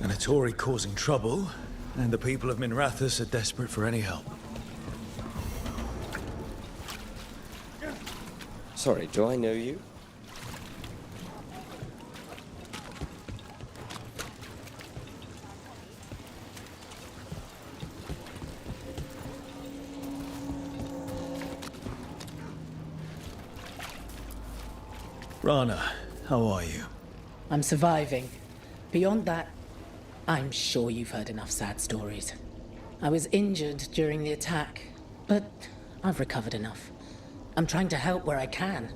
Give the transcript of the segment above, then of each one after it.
and a Tory causing trouble, and the people of Minrathous are desperate for any help. Sorry, do I know you? Rana, how are you? I'm surviving. Beyond that, I'm sure you've heard enough sad stories. I was injured during the attack, but I've recovered enough. I'm trying to help where I can.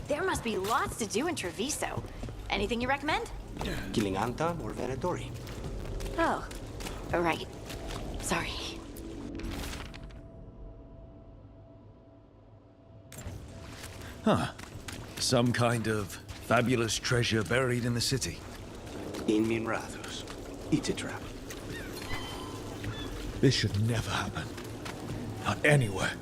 There must be lots to do in Treviso. Anything you recommend? Killing Anta or Venatori? Oh, right. Sorry. Huh. Some kind of fabulous treasure buried in the city. In Minrathous. It's a trap. This should never happen. Not anywhere.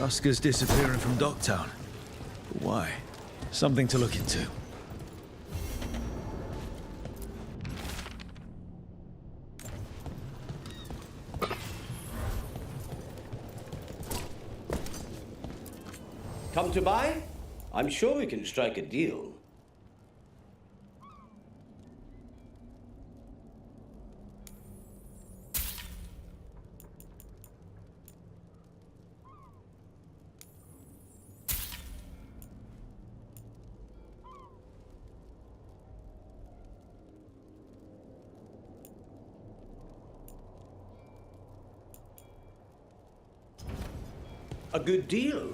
Oscar's disappearing from Docktown. But why? Something to look into. Come to buy? I'm sure we can strike a deal. A good deal.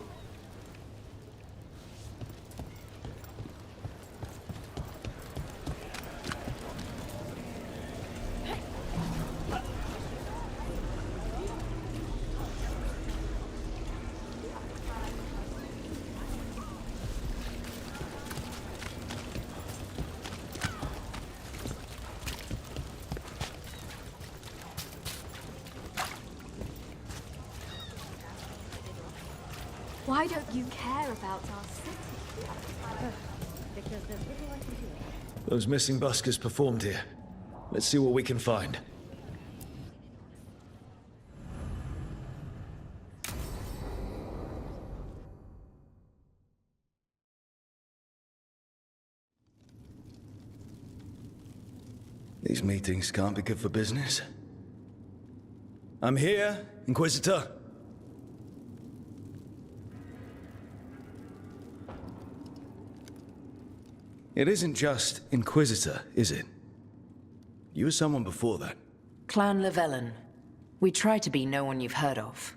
Why don't you care about our city? Because there's little I can do. Those missing buskers performed here. Let's see what we can find. These meetings can't be good for business. I'm here, Inquisitor. It isn't just Inquisitor, is it? You were someone before that. Clan Llewellyn. We try to be no one you've heard of.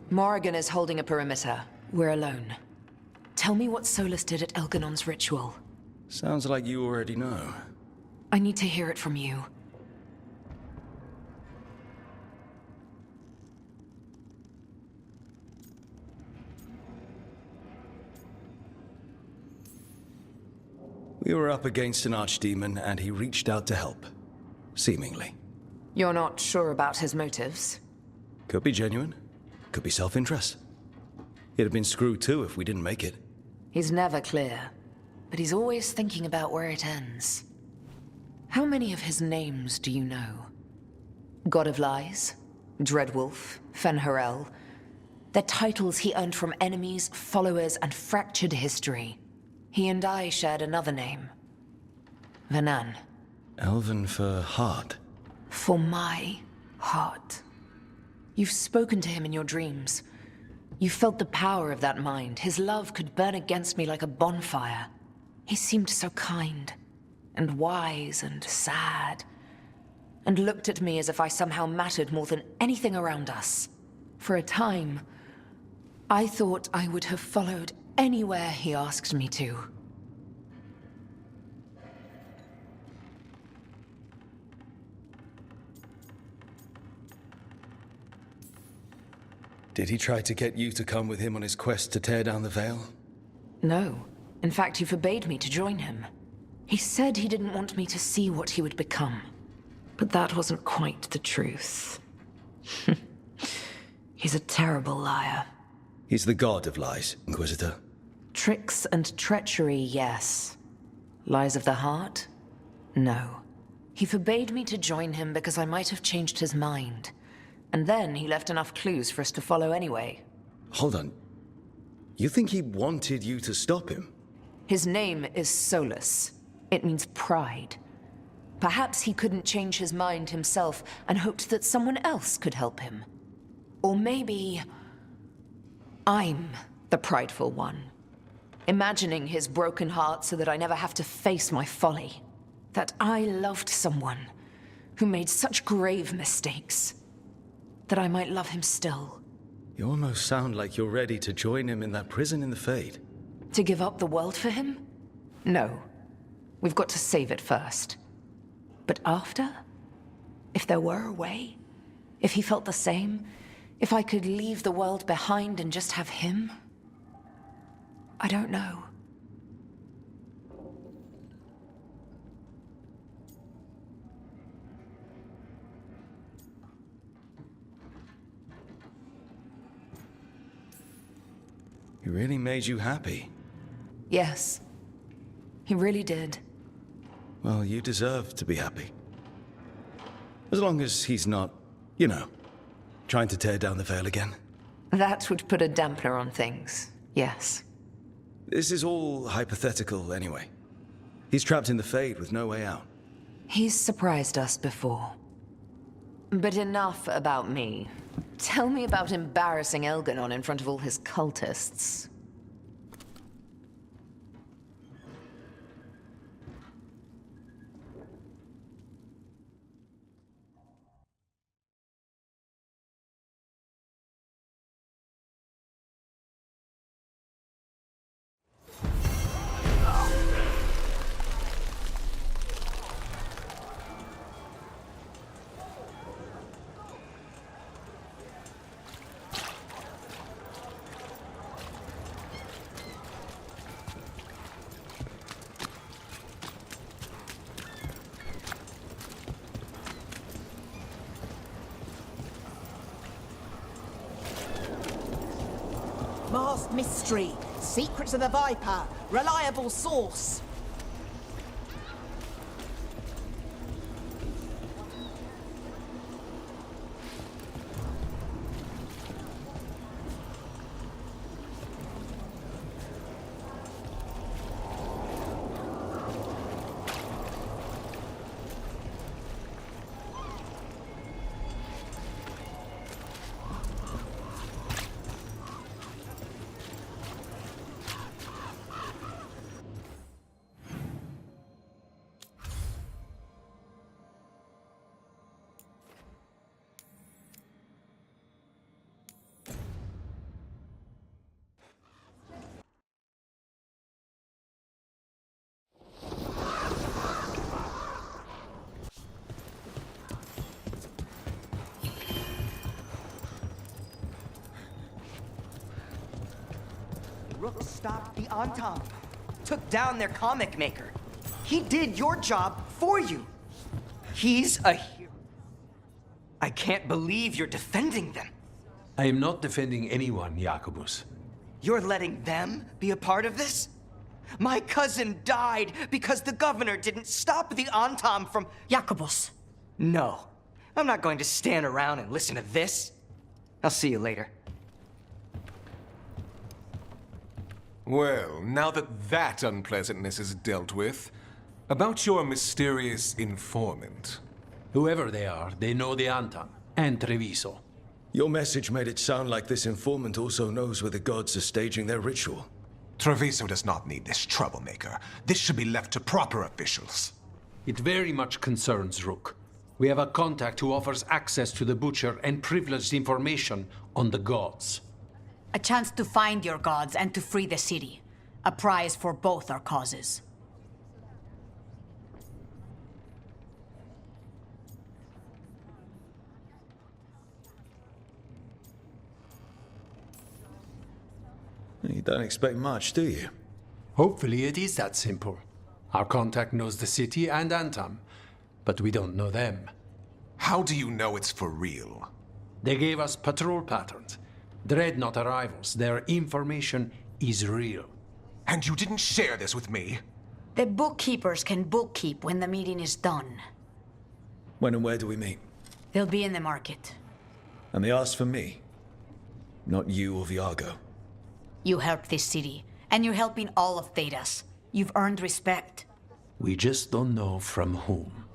Morrigan is holding a perimeter. We're alone. Tell me what Solus did at Elganon's ritual. Sounds like you already know. I need to hear it from you. We were up against an archdemon, and he reached out to help. Seemingly. You're not sure about his motives? Could be genuine. Could be self-interest. He'd have been screwed too if we didn't make it. He's never clear, but he's always thinking about where it ends. How many of his names do you know? God of Lies, Dreadwolf, Fen'Harel. They're titles he earned from enemies, followers, and fractured history. He and I shared another name. Vanan. Elven for heart. For my heart. You've spoken to him in your dreams. You felt the power of that mind. His love could burn against me like a bonfire. He seemed so kind, and wise, and sad, and looked at me as if I somehow mattered more than anything around us. For a time, I thought I would have followed anywhere he asked me to. Did he try to get you to come with him on his quest to tear down the Veil? No. In fact, he forbade me to join him. He said he didn't want me to see what he would become. But that wasn't quite the truth. He's a terrible liar. He's the god of lies, Inquisitor. Tricks and treachery, yes. Lies of the heart? No. He forbade me to join him because I might have changed his mind. And then he left enough clues for us to follow anyway. Hold on. You think he wanted you to stop him? His name is Solus. It means pride. Perhaps he couldn't change his mind himself and hoped that someone else could help him. Or maybe I'm the prideful one, imagining his broken heart so that I never have to face my folly. That I loved someone who made such grave mistakes, that I might love him still. You almost sound like you're ready to join him in that prison in the Fade. To give up the world for him? No. We've got to save it first. But after? If there were a way? If he felt the same? If I could leave the world behind and just have him? I don't know. He really made you happy. Yes. He really did. Well, you deserve to be happy. As long as he's not, you know, trying to tear down the veil again. That would put a dampener on things, yes. This is all hypothetical anyway. He's trapped in the Fade with no way out. He's surprised us before. But enough about me. Tell me about embarrassing Elganon in front of all his cultists. Masked mystery, secrets of the Viper, reliable source. Rook stopped the Entente, took down their comic maker. He did your job for you. He's a hero. I can't believe you're defending them. I am not defending anyone, Jacobus. You're letting them be a part of this? My cousin died because the governor didn't stop the Entente from... Jacobus. No, I'm not going to stand around and listen to this. I'll see you later. Well, now that unpleasantness is dealt with, about your mysterious informant. Whoever they are, they know the Anton and Treviso. Your message made it sound like this informant also knows where the gods are staging their ritual. Treviso does not need this troublemaker. This should be left to proper officials. It very much concerns Rook. We have a contact who offers access to the Butcher and privileged information on the gods. A chance to find your gods and to free the city. A prize for both our causes. You don't expect much, do you? Hopefully it is that simple. Our contact knows the city and Antam, but we don't know them. How do you know it's for real? They gave us patrol patterns, dreadnought arrivals. Their information is real. And you didn't share this with me? The bookkeepers can bookkeep when the meeting is done. When and where do we meet? They'll be in the market. And they asked for me, not you or Viago. You helped this city, and you're helping all of Thedas. You've earned respect. We just don't know from whom.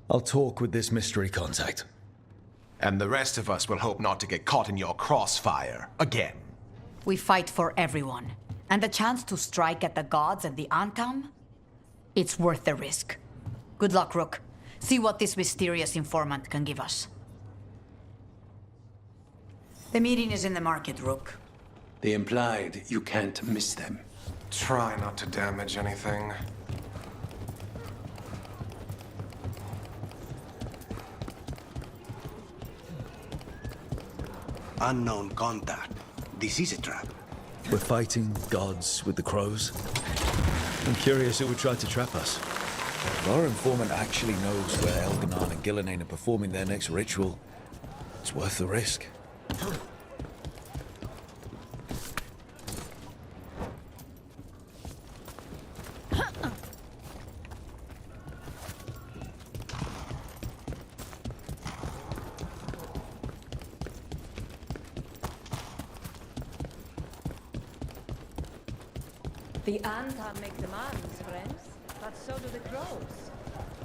I'll talk with this mystery contact. And the rest of us will hope not to get caught in your crossfire again. We fight for everyone. And the chance to strike at the gods and the Antam? It's worth the risk. Good luck, Rook. See what this mysterious informant can give us. The meeting is in the market, Rook. They implied you can't miss them. Try not to damage anything. Unknown contact. This is a trap. We're fighting gods with the crows. I'm curious who would try to trap us. If our informant actually knows where Elganon and Gillenane are performing their next ritual, it's worth the risk. The Antam make demands, friends, but so do the crows.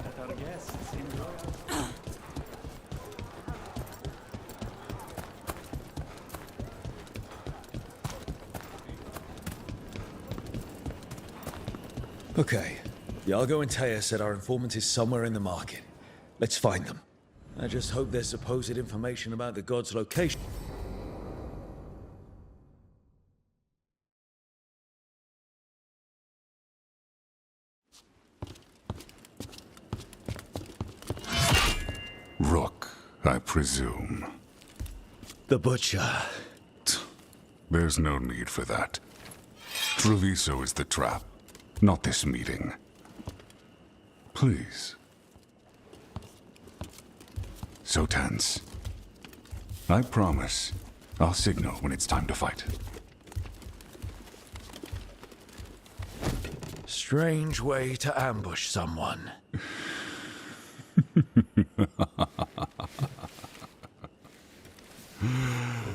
Let our guests enjoy us. Okay. Iago and Taya said our informant is somewhere in the market. Let's find them. I just hope there's supposed information about the god's location. Rook, I presume. The Butcher. There's no need for that. Treviso is the trap, not this meeting. Please. So tense. I promise I'll signal when it's time to fight. Strange way to ambush someone.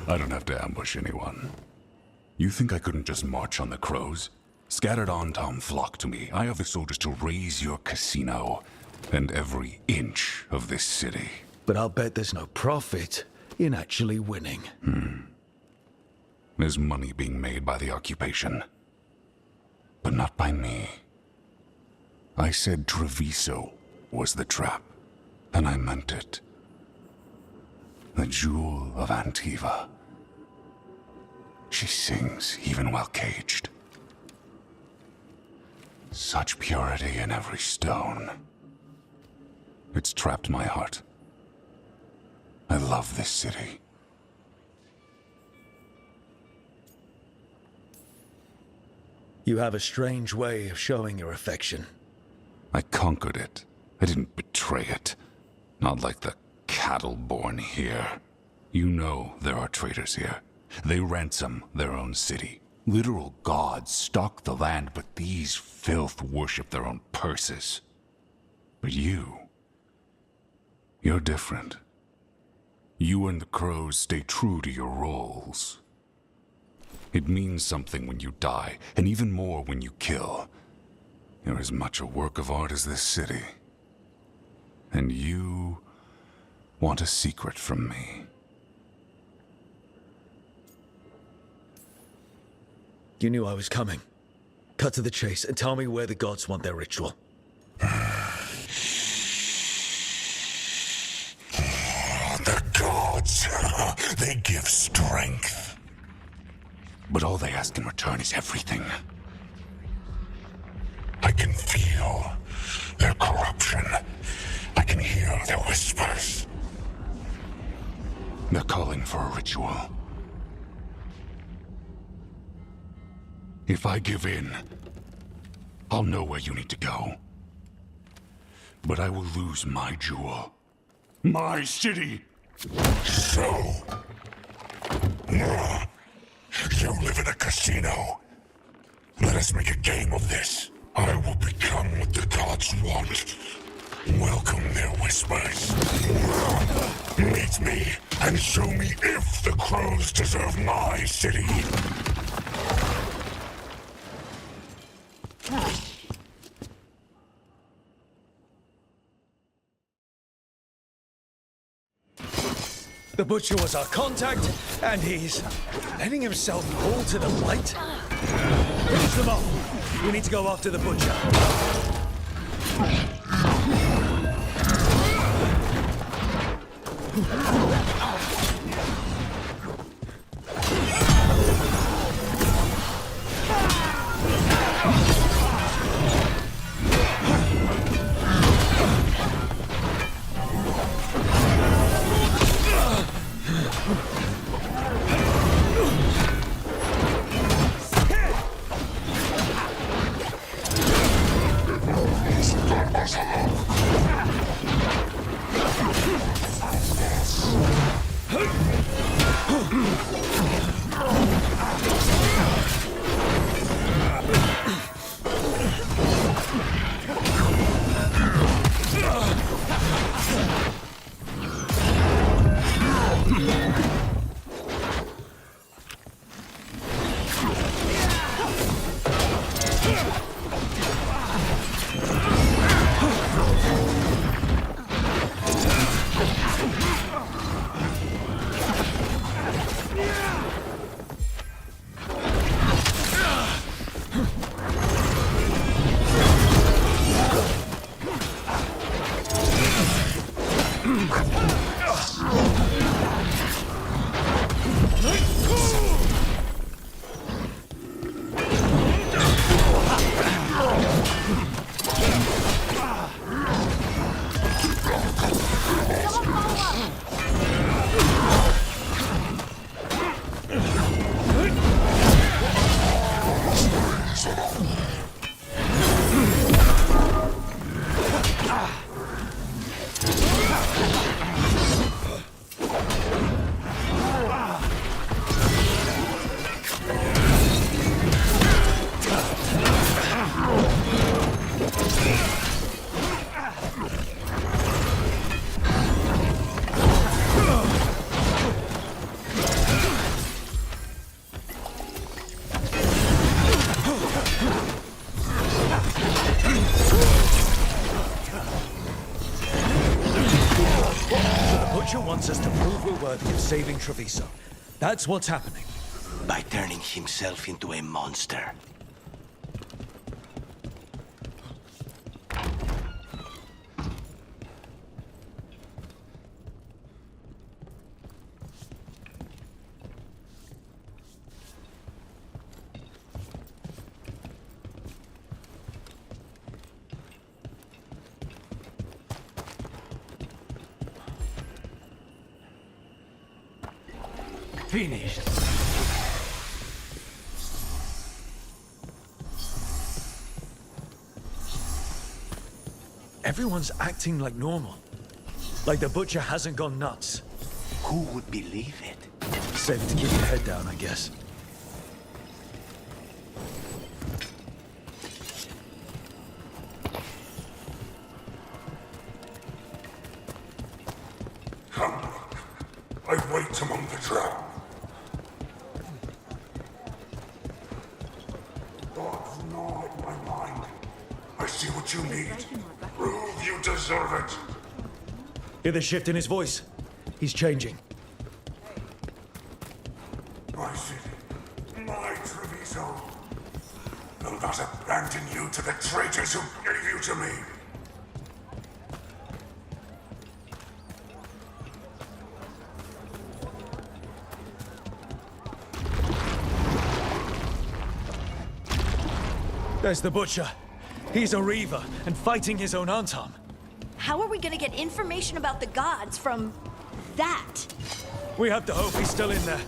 I don't have to ambush anyone. You think I couldn't just march on the crows? Scattered Antam flock to me. I have the soldiers to raise your casino and every inch of this city. But I'll bet there's no profit in actually winning. There's money being made by the occupation. But not by me. I said Treviso was the trap, and I meant it. The jewel of Antiva. She sings even while caged. Such purity in every stone. It's trapped my heart. I love this city. You have a strange way of showing your affection. I conquered it. I didn't betray it. Not like the cattle born here. You know there are traitors here. They ransom their own city. Literal gods stalk the land, but these filth worship their own purses. But you're different. You and the crows stay true to your roles. It means something when you die, and even more when you kill. You're as much a work of art as this city. And you want a secret from me. You knew I was coming. Cut to the chase and tell me where the gods want their ritual. The gods, they give strength. But all they ask in return is everything. I can feel their corruption. I can hear their whispers. They're calling for a ritual. If I give in, I'll know where you need to go. But I will lose my jewel. My city! So... you live in a casino. Let us make a game of this. I will become what the gods want. Welcome their whispers. Meet me and show me if the crows deserve my city. The butcher was our contact, and he's letting himself fall to the light. Finish them off. We need to go after the butcher. Wants us to prove we're worthy of saving Treviso. That's what's happening. By turning himself into a monster. Finished. Everyone's acting like normal. Like the butcher hasn't gone nuts. Who would believe it? Safe to keep your head down, I guess. I wait among the trap. Thoughts gnaw at my mind. I see what you need. Prove you deserve it. Hear the shift in his voice? He's changing. My city, my Treviso. Will not abandon you to the traitors who gave you to me. There's the butcher. He's a Reaver and fighting his own Antam. How are we gonna get information about the gods from that? We have to hope he's still in there.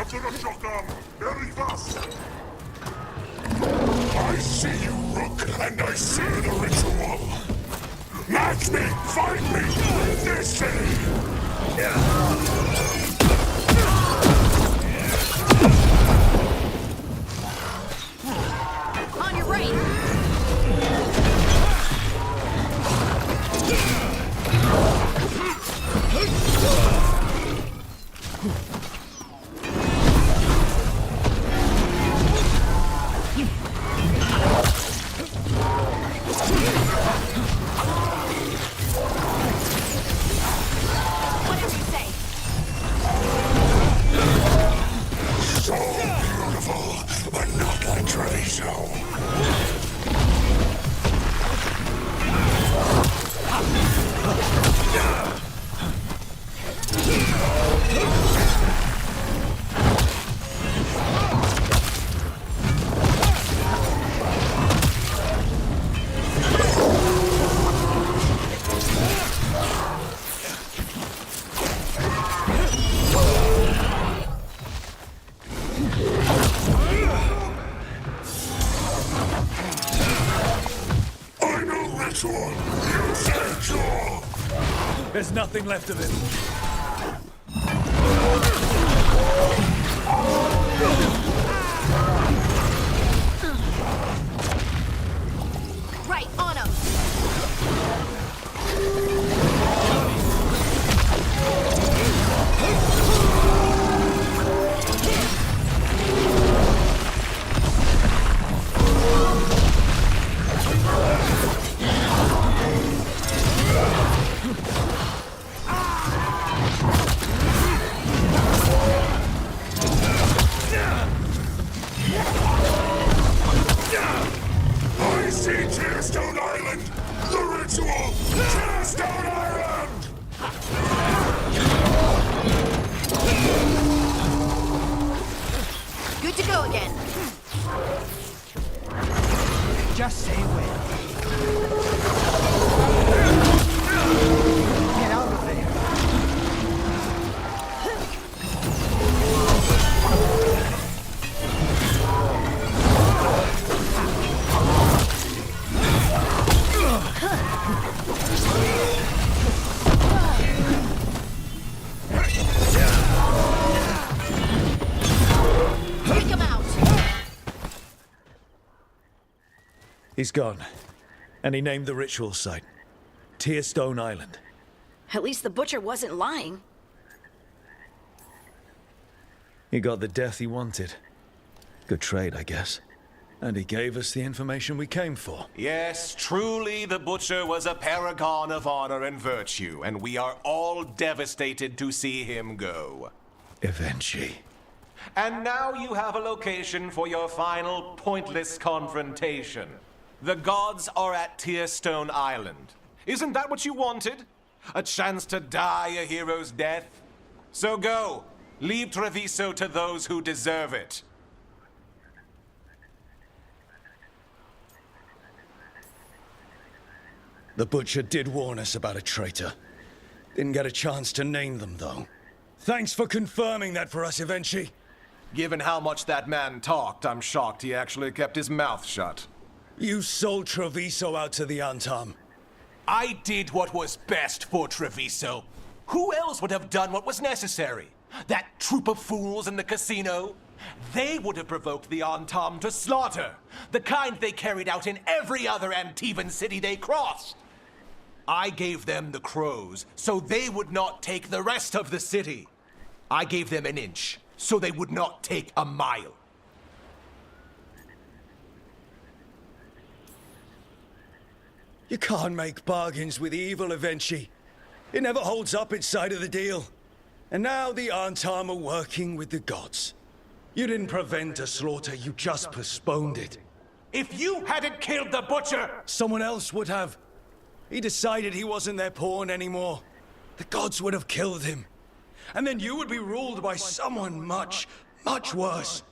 to the shotgun! Very fast! I see you, Rook, and I see the ritual! Match me! Fight me! This city! On your right! What did you say? So beautiful, but not like Treviso. I know ritual. You said cure. There's nothing left of him. Right, on him! I see Tearstone Island! The ritual! Tearstone Island! Good to go again. Just say when. Get out of there. Take him out! He's gone. And he named the ritual site. Tearstone Island. At least the butcher wasn't lying. He got the death he wanted. Good trade, I guess. And he gave us the information we came for. Yes, truly the Butcher was a paragon of honor and virtue, and we are all devastated to see him go. Eventually. And now you have a location for your final pointless confrontation. The gods are at Tearstone Island. Isn't that what you wanted? A chance to die a hero's death? So go. Leave Treviso to those who deserve it. The Butcher did warn us about a traitor. Didn't get a chance to name them, though. Thanks for confirming that for us, Eventually. Given how much that man talked, I'm shocked he actually kept his mouth shut. You sold Treviso out to the Antam. I did what was best for Treviso. Who else would have done what was necessary? That troop of fools in the casino? They would have provoked the Antam to slaughter, the kind they carried out in every other Antivan city they crossed. I gave them the crows, so they would not take the rest of the city. I gave them an inch, so they would not take a mile. You can't make bargains with evil, Eventually. It never holds up its side of the deal. And now the Antam are working with the gods. You didn't prevent a slaughter, you just postponed it. If you hadn't killed the Butcher! Someone else would have. He decided he wasn't their pawn anymore. The gods would have killed him. And then you would be ruled by someone much, much worse.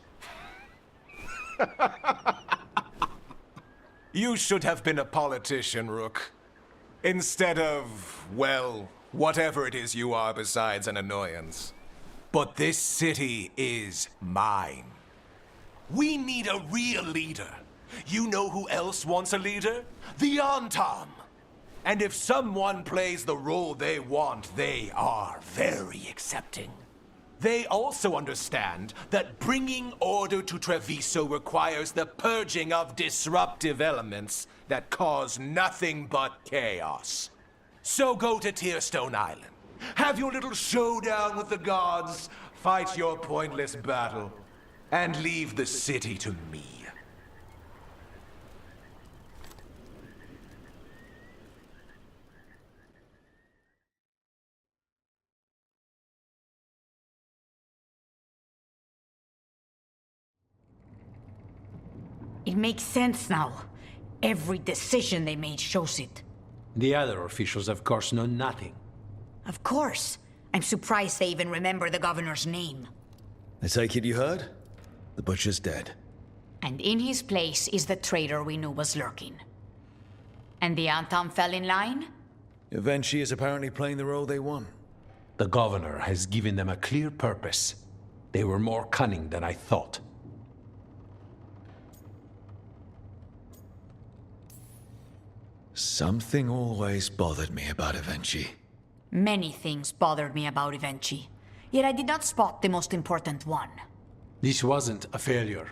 You should have been a politician, Rook. Instead of, well, whatever it is you are besides an annoyance. but this city is mine. We need a real leader. You know who else wants a leader? The Antam. And if someone plays the role they want, they are very accepting. They also understand that bringing order to Treviso requires the purging of disruptive elements that cause nothing but chaos. So go to Tearstone Island. Have your little showdown with the gods, fight your pointless battle, and leave the city to me. It makes sense now. Every decision they made shows it. The other officials, of course, know nothing. Of course. I'm surprised they even remember the governor's name. I take it you heard? The butcher's dead. And in his place is the traitor we knew was lurking. And the Antam fell in line? Eventually is apparently playing the role they want. The governor has given them a clear purpose. They were more cunning than I thought. Something always bothered me about Evenchi. Many things bothered me about Evenchi. Yet I did not spot the most important one. This wasn't a failure.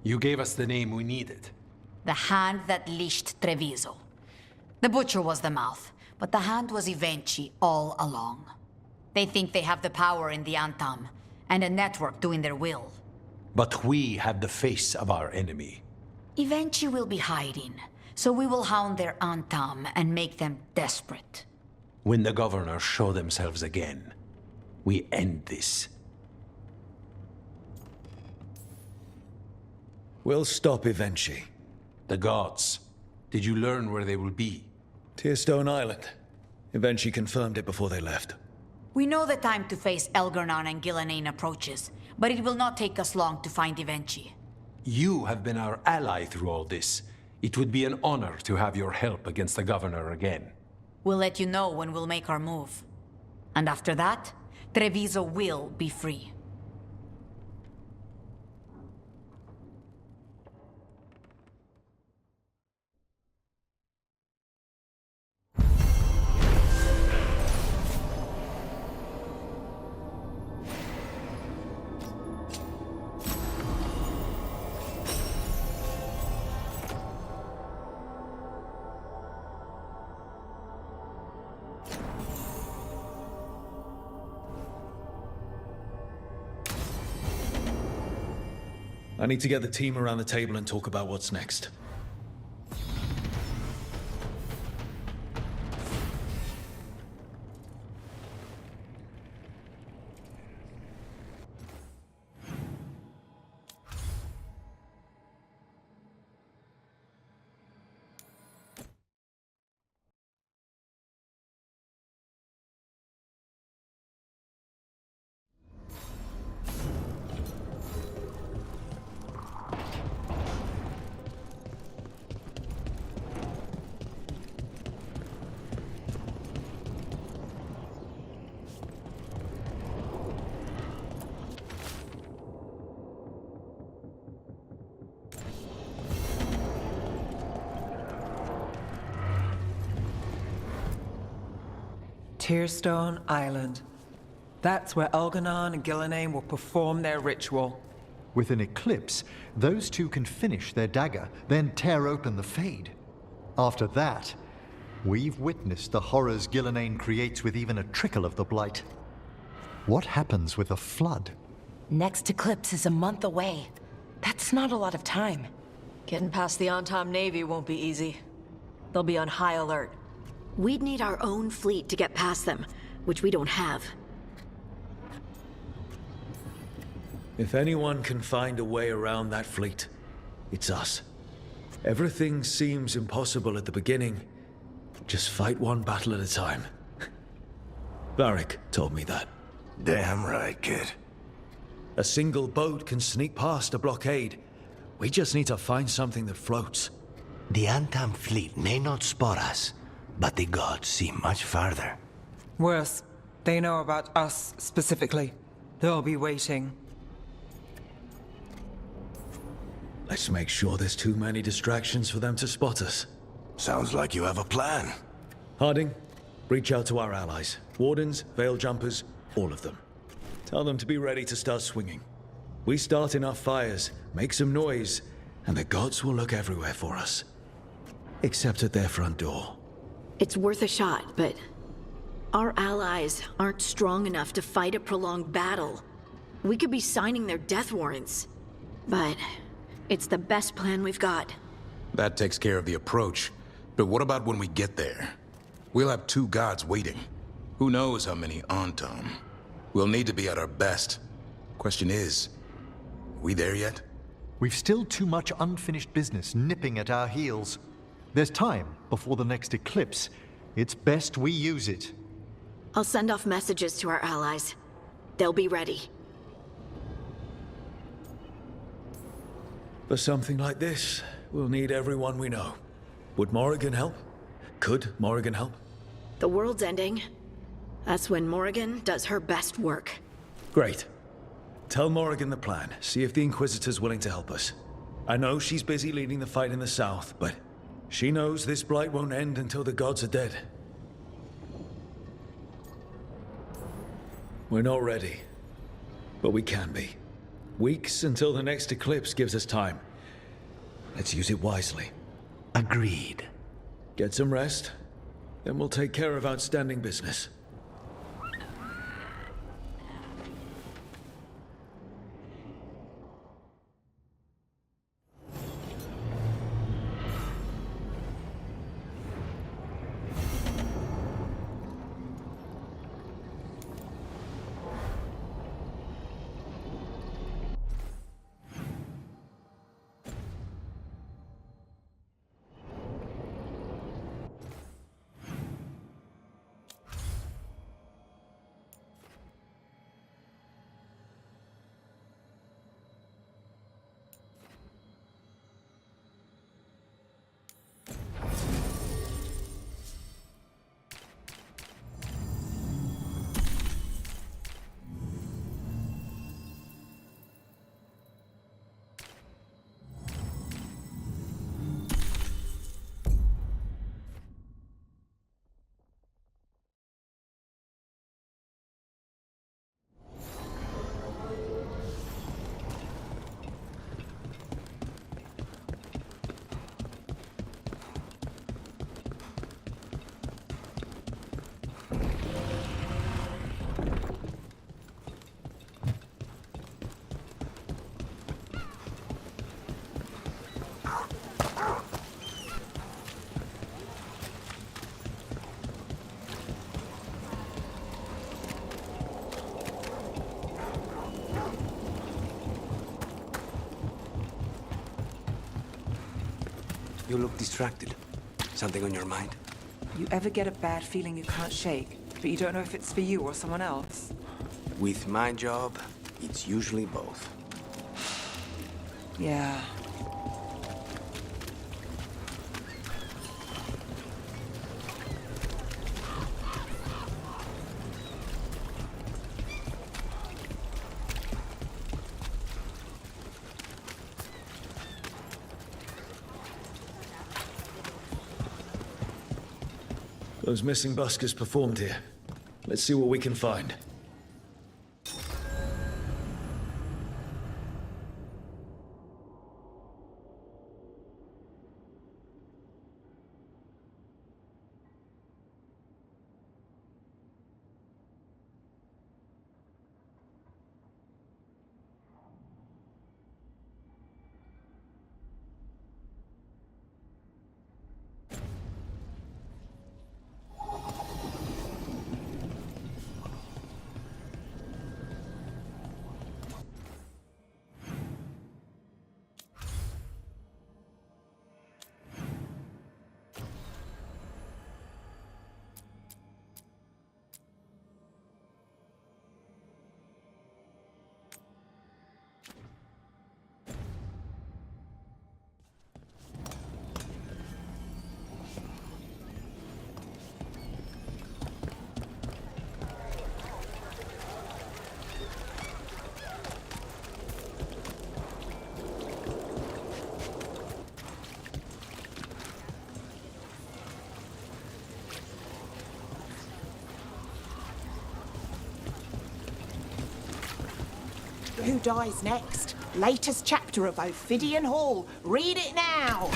You gave us the name we needed. The hand that leashed Treviso. The butcher was the mouth, but the hand was Evenchi all along. They think they have the power in the Antam, and a network doing their will. But we have the face of our enemy. Evenchi will be hiding, so we will hound their Antam and make them desperate. When the governors show themselves again, we end this. We'll stop Evenchi. The gods. Did you learn where they will be? Tearstone Island. Evenchi confirmed it before they left. We know the time to face Elgar'nan and Gillenane approaches, but it will not take us long to find Evenchi. You have been our ally through all this. It would be an honor to have your help against the governor again. We'll let you know when we'll make our move. And after that, Treviso will be free. I need to get the team around the table and talk about what's next. Tearstone Island. That's where Elgar'nan and Gillenane will perform their ritual. With an eclipse, those two can finish their dagger, then tear open the Fade. After that, we've witnessed the horrors Gillenane creates with even a trickle of the Blight. What happens with a flood? Next eclipse is a month away. That's not a lot of time. Getting past the Antam Navy won't be easy. They'll be on high alert. We'd need our own fleet to get past them, which we don't have. If anyone can find a way around that fleet, it's us. Everything seems impossible at the beginning. Just fight one battle at a time. Varric told me that. Damn right, kid. A single boat can sneak past a blockade. We just need to find something that floats. The Antam fleet may not spot us, but the gods see much farther. Worse, they know about us specifically. They'll be waiting. Let's make sure there's too many distractions for them to spot us. Sounds like you have a plan. Harding, reach out to our allies. Wardens, Veil Jumpers, all of them. Tell them to be ready to start swinging. We start enough fires, make some noise, and the gods will look everywhere for us. Except at their front door. It's worth a shot, but our allies aren't strong enough to fight a prolonged battle. We could be signing their death warrants, but it's the best plan we've got. That takes care of the approach. But what about when we get there? We'll have 2 gods waiting. Who knows how many Antam? We'll need to be at our best. Question is, we there yet? We've still too much unfinished business nipping at our heels. There's time before the next eclipse. It's best we use it. I'll send off messages to our allies. They'll be ready. For something like this, we'll need everyone we know. Would Morrigan help? Could Morrigan help? The world's ending. That's when Morrigan does her best work. Great. Tell Morrigan the plan. See if the Inquisitor's willing to help us. I know she's busy leading the fight in the south, but she knows this blight won't end until the gods are dead. We're not ready, but we can be. Weeks until the next eclipse gives us time. Let's use it wisely. Agreed. Get some rest, then we'll take care of outstanding business. You look distracted. Something on your mind? You ever get a bad feeling you can't shake, but you don't know if it's for you or someone else? With my job, it's usually both. Yeah. Those missing buskers performed here. Let's see what we can find. Who dies next? Latest chapter of Ophidian Hall. Read it now.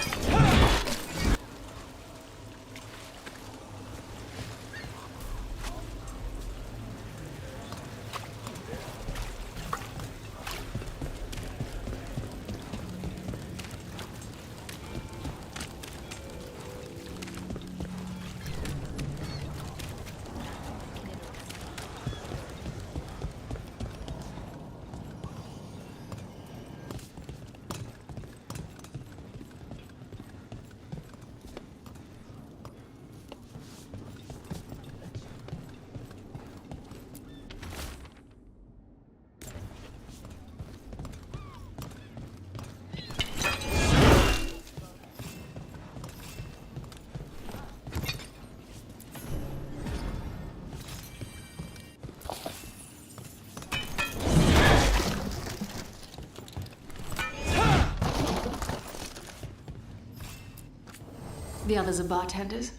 The others are bartenders,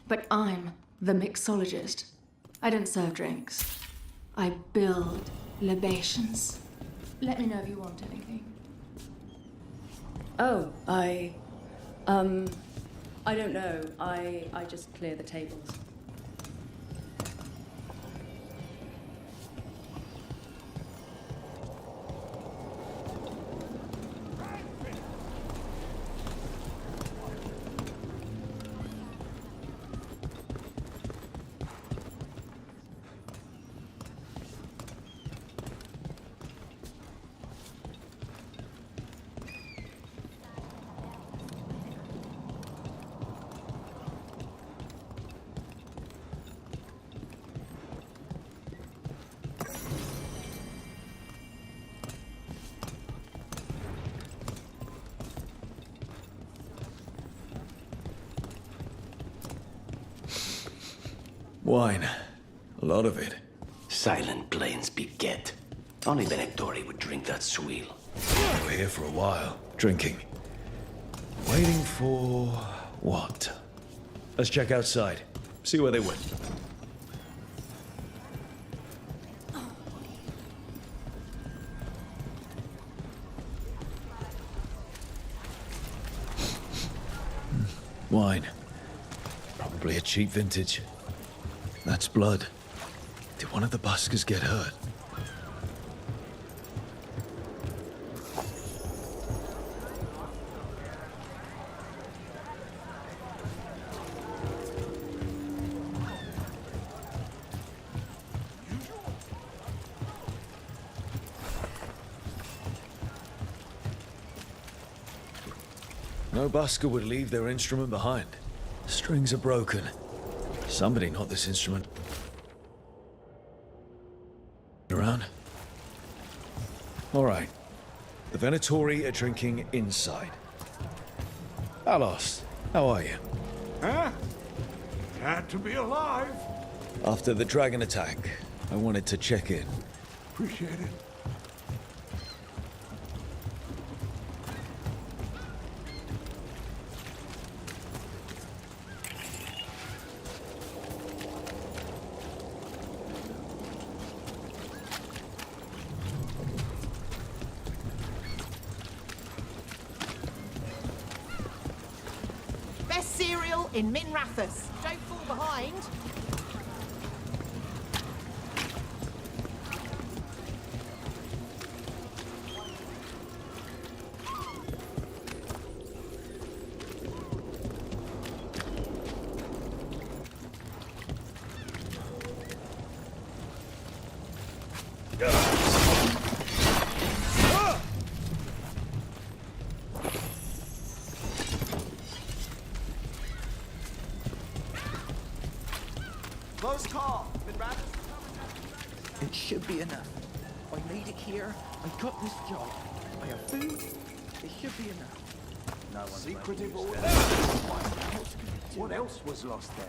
but I'm the mixologist. I don't serve drinks. I build libations. Let me know if you want anything. Oh, I don't know. I just clear the tables. Wine. A lot of it. Silent plains beget. Only Benettori would drink that swill. We're here for a while, drinking. Waiting for what? Let's check outside. See where they went. Wine. Probably a cheap vintage. That's blood. Did one of the buskers get hurt? No busker would leave their instrument behind. Strings are broken. Somebody knocked this instrument around. All right. The Venatori are drinking inside. Alos, how are you? Huh? Glad to be alive. After the dragon attack, I wanted to check in. Appreciate it. Best cereal in Minrathus. Don't fall behind. Close call. It should be enough. I made it here. I got this job. I have food. It should be enough. No one's secretive order. What else was lost there?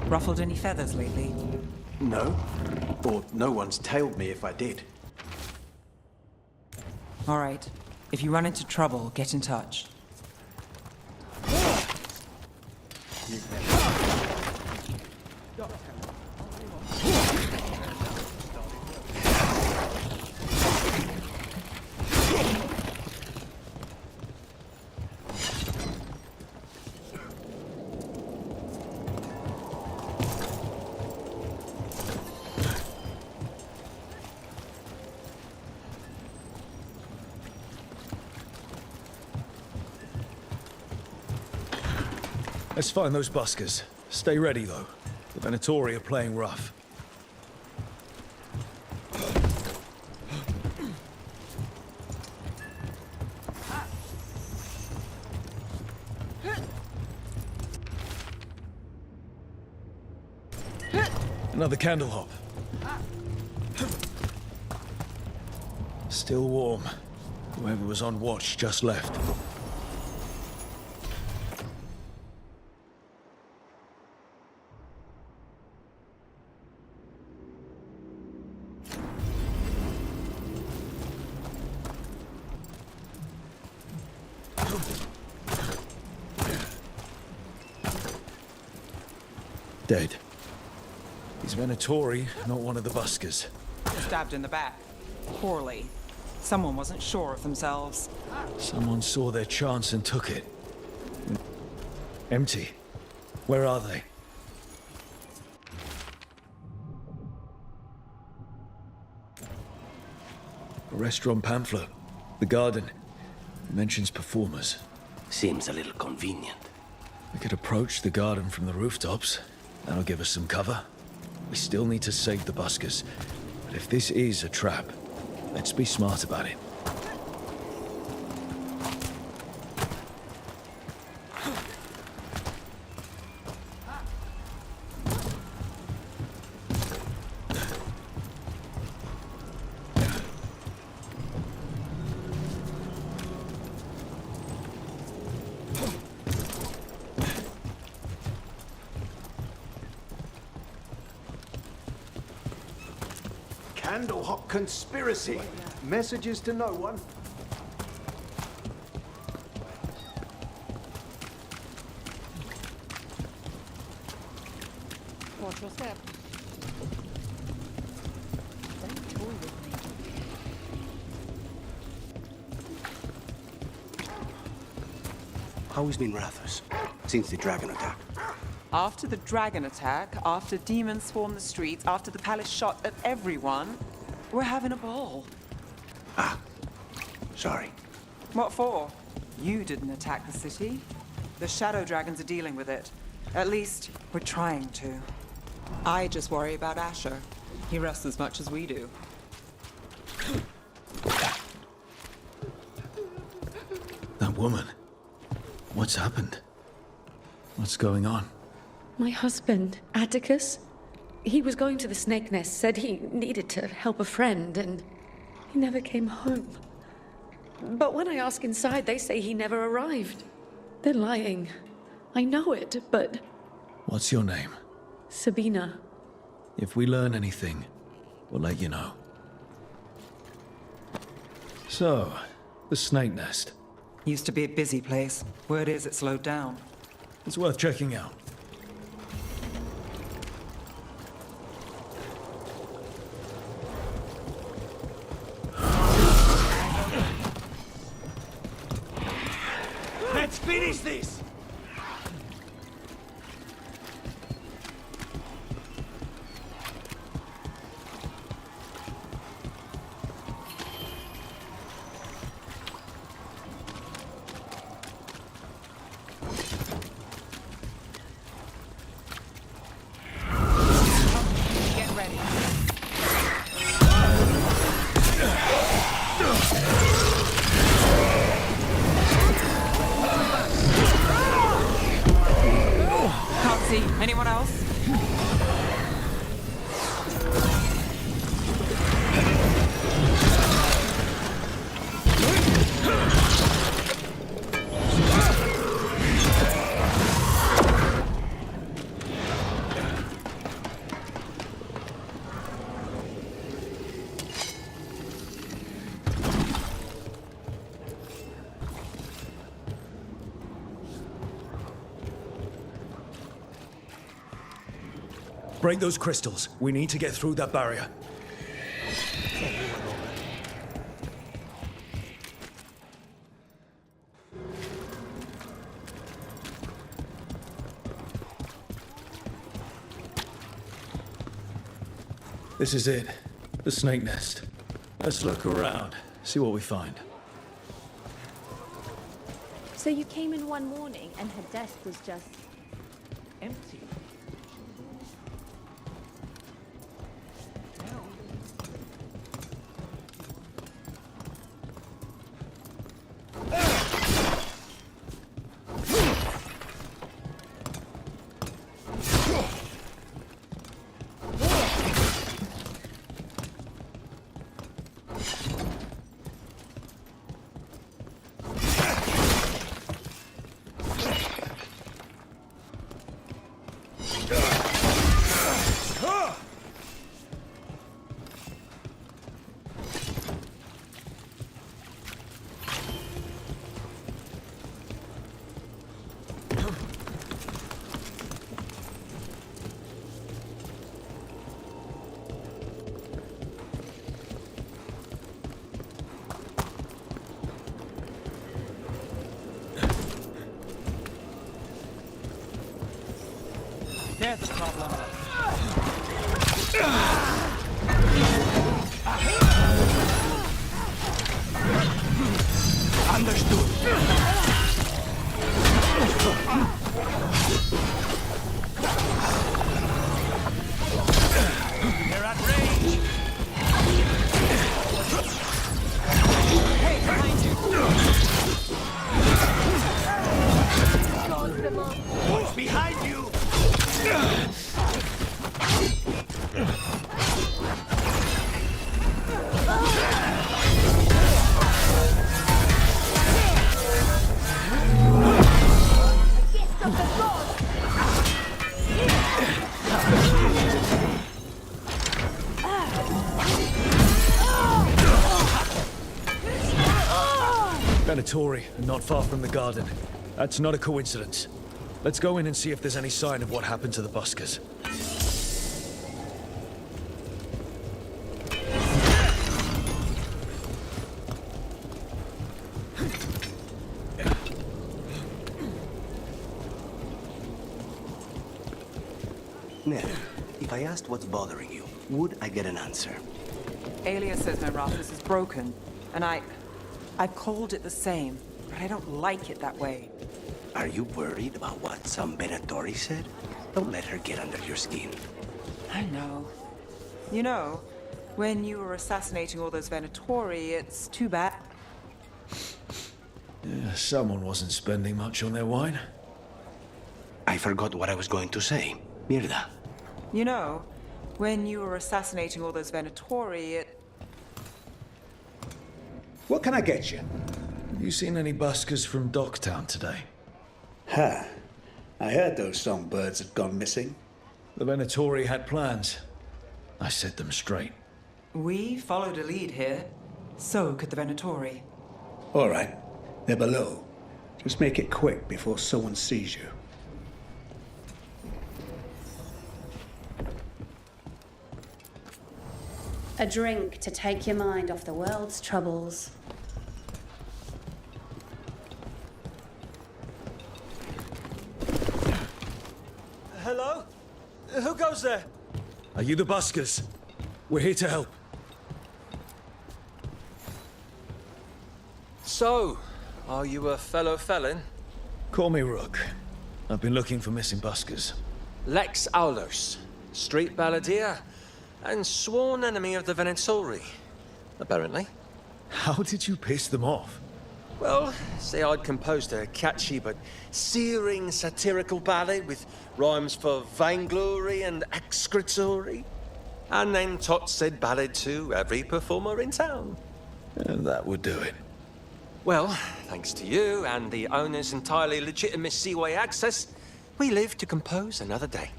Ruffled any feathers lately? No. Or no one's tailed me if I did. All right. If you run into trouble, get in touch. Let's find those buskers. Stay ready, though. The Venatori are playing rough. Another candle hop. Still warm. Whoever was on watch just left. Dead. He's Venatori, not one of the buskers. Stabbed in the back. Poorly. Someone wasn't sure of themselves. Someone saw their chance and took it. Empty. Where are they? A restaurant pamphlet. The garden. It mentions performers. Seems a little convenient. We could approach the garden from the rooftops. That'll give us some cover. We still need to save the buskers. But if this is a trap, let's be smart about it. Candlehop conspiracy. Messages to no one. Watch your step. Don't toy with me. How has been Rathers since the dragon attack? After the dragon attack, after demons swarmed the streets, after the palace shot at everyone, we're having a ball. Sorry. What for? You didn't attack the city. The shadow dragons are dealing with it. At least, we're trying to. I just worry about Asher. He rests as much as we do. That woman. What's happened? What's going on? My husband, Atticus, he was going to the Snake Nest, said he needed to help a friend, and he never came home. But when I ask inside, they say he never arrived. They're lying. I know it, but... What's your name? Sabina. If we learn anything, we'll let you know. So, the Snake Nest. Used to be a busy place. Word is it slowed down. It's worth checking out. Let's finish this! Get ready. Can't see. Anyone else? Break those crystals. We need to get through that barrier. This is it. The snake nest. Let's look around, see what we find. So you came in one morning and her desk was just empty. There's the problem. Understood. They're at range. Hey, behind you. What's behind you? Venatori, not far from the garden. That's not a coincidence. Let's go in and see if there's any sign of what happened to the buskers. Ned, if I asked what's bothering you, would I get an answer? Alias says my Rathus is broken, and I've called it the same, but I don't like it that way. Are you worried about what some Venatori said? Don't let her get under your skin. I know. You know, when you were assassinating all those Venatori, it's too bad. Yeah, someone wasn't spending much on their wine. I forgot what I was going to say. Mirda. You know, when you were assassinating all those Venatori, it... What can I get you? Have you seen any buskers from Docktown today? Huh. I heard those songbirds had gone missing. The Venatori had plans. I set them straight. We followed a lead here. So could the Venatori. All right. They're below. Just make it quick before someone sees you. A drink to take your mind off the world's troubles. Hello? Who goes there? Are you the buskers? We're here to help. So, are you a fellow felon? Call me Rook. I've been looking for missing buskers. Lex Aulers, street balladeer, and sworn enemy of the Venatori, apparently. How did you piss them off? Well, say I'd composed a catchy but searing satirical ballad with rhymes for vainglory and excretory. And then Tot said ballad to every performer in town. And that would do it. Well, thanks to you and the owner's entirely legitimate seaway access, we live to compose another day.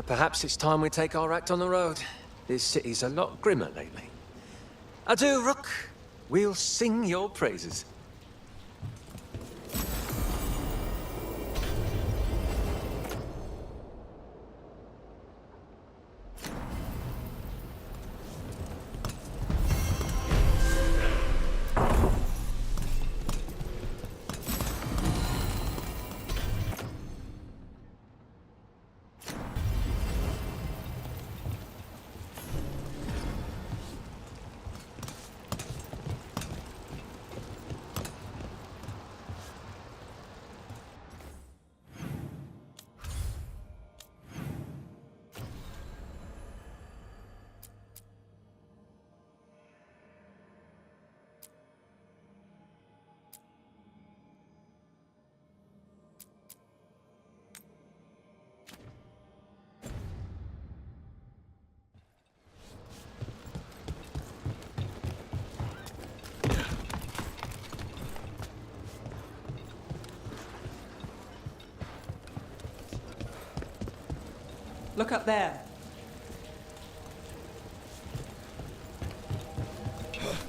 Perhaps it's time we take our act on the road. This city's a lot grimmer lately. Adieu, Rook. We'll sing your praises. Look up there.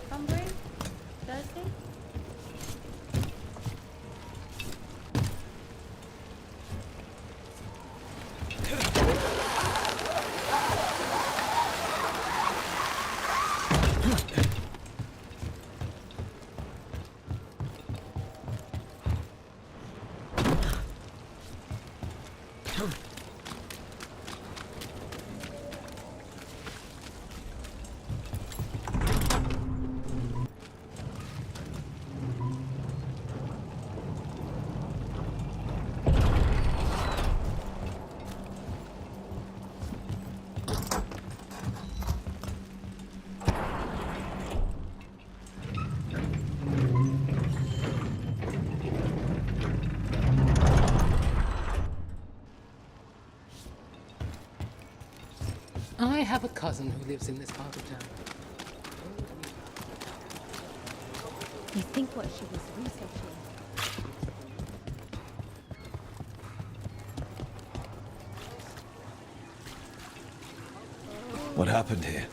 Hungry? Thirsty? I have a cousin who lives in this part of town. You think what she was researching? What happened here?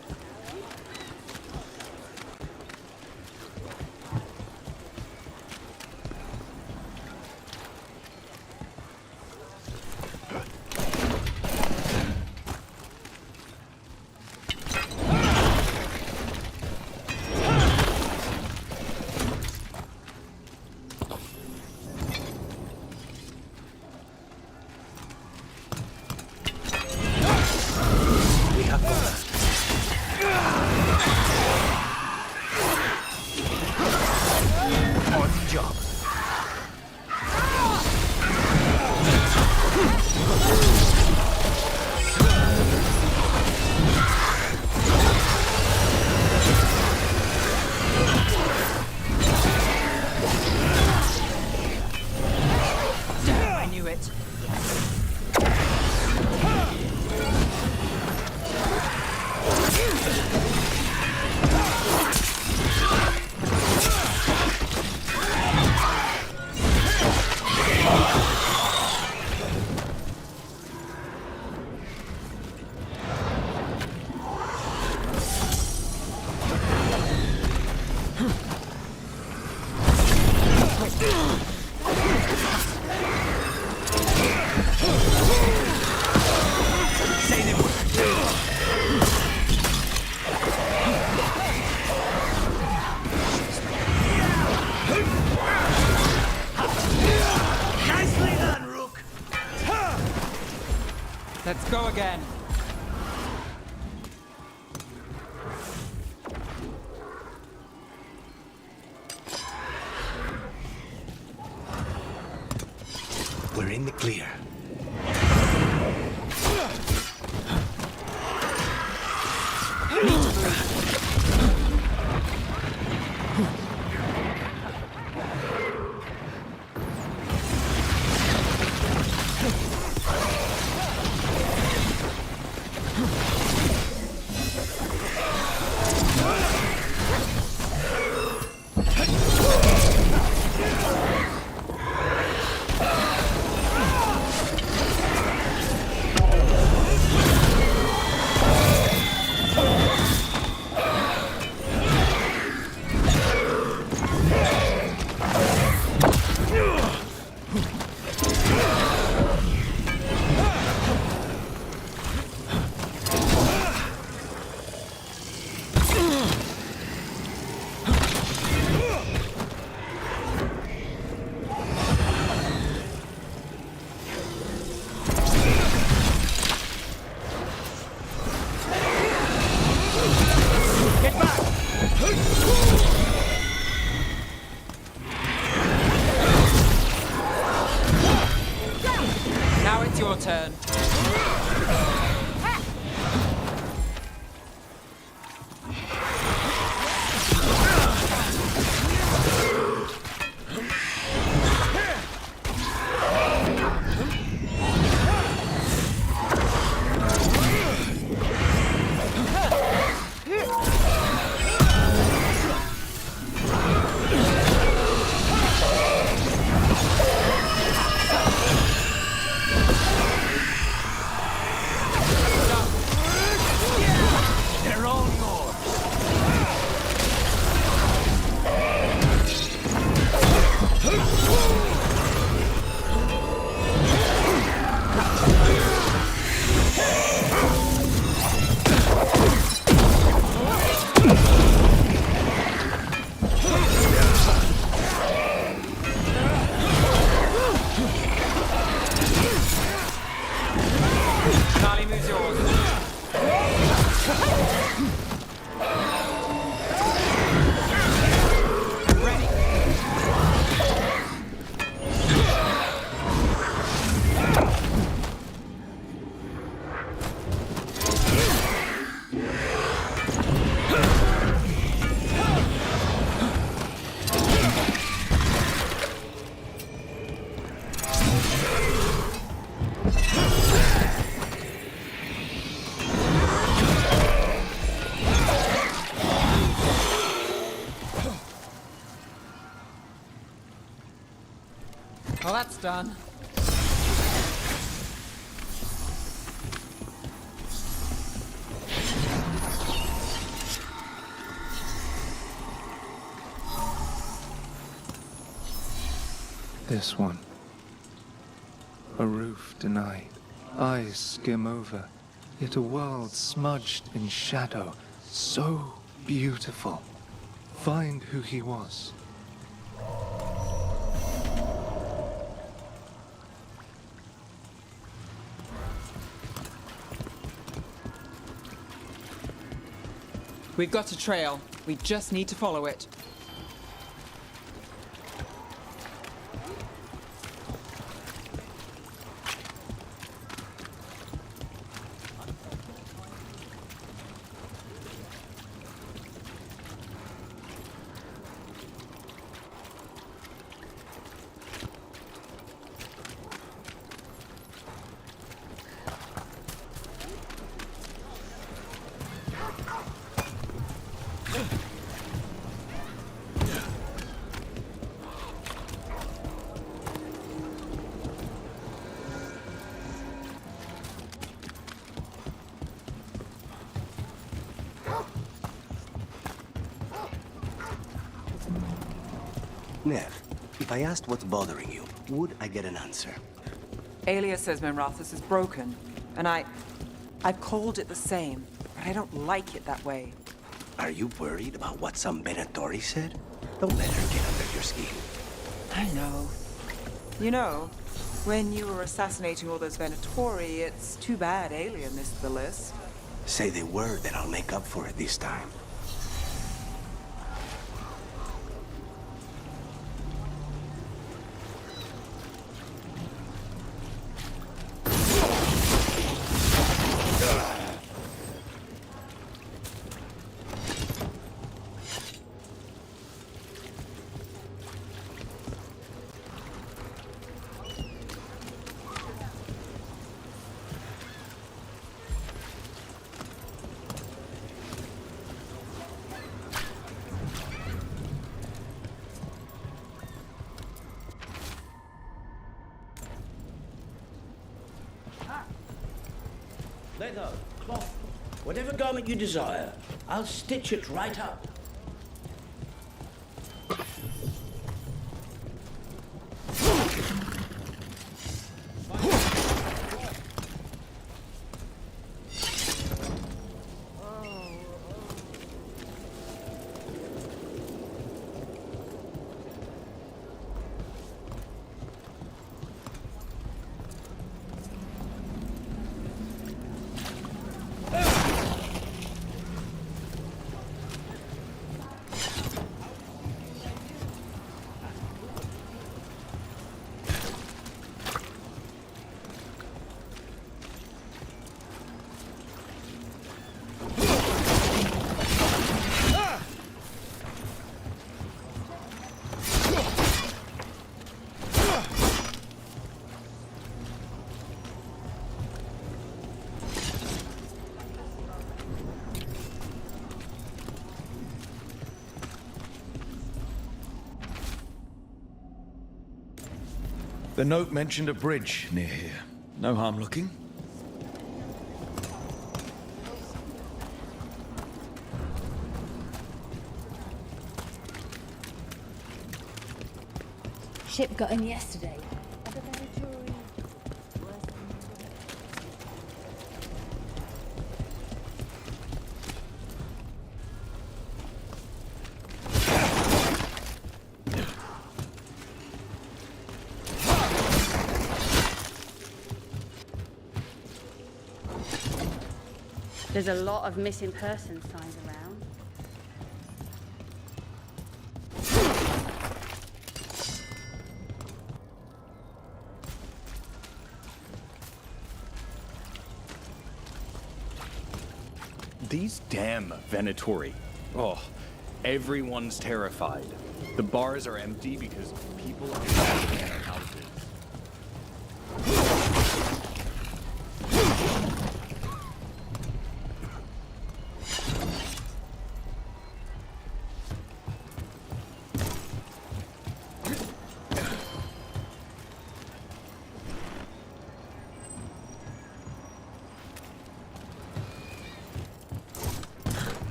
Let's go again. We're in the clear. Now it's your turn. Well, that's done. This one. A roof denied. Eyes skim over. Yet a world smudged in shadow. So beautiful. Find who he was. We've got a trail. We just need to follow it. Nev, if I asked what's bothering you, would I get an answer? Aelia says Minrathous is broken, and I've called it the same, but I don't like it that way. Are you worried about what some Venatori said? Don't let her get under your skin. I know. You know, when you were assassinating all those Venatori, it's too bad Aelia missed the list. Say the word and I'll make up for it this time. Leather, cloth, whatever garment you desire, I'll stitch it right up. The note mentioned a bridge near here. No harm looking. Ship got in yesterday. There's a lot of missing person signs around. These damn Venatori. Oh, everyone's terrified. The bars are empty because people are trapped in their houses.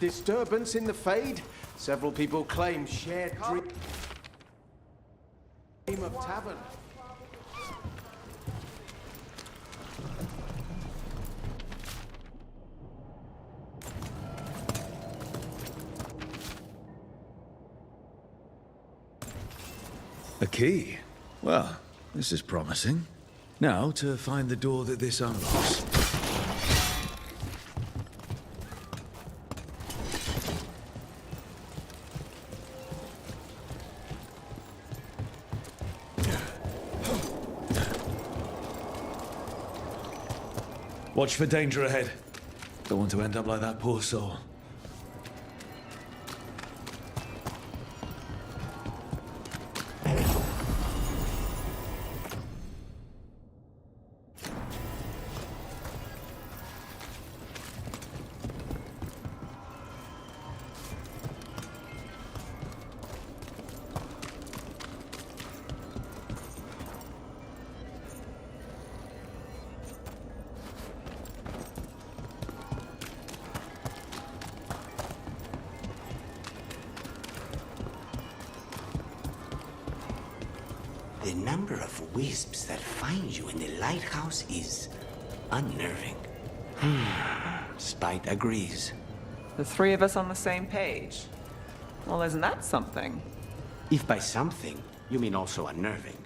Disturbance in the Fade? Several people claim shared dream of tavern. A key? Well, this is promising. Now to find the door that this unlocks. Watch for danger ahead. Don't want to end up like that poor soul. The number of wisps that find you in the lighthouse is unnerving. Spite agrees. The three of us on the same page. Well, isn't that something? If by something, you mean also unnerving.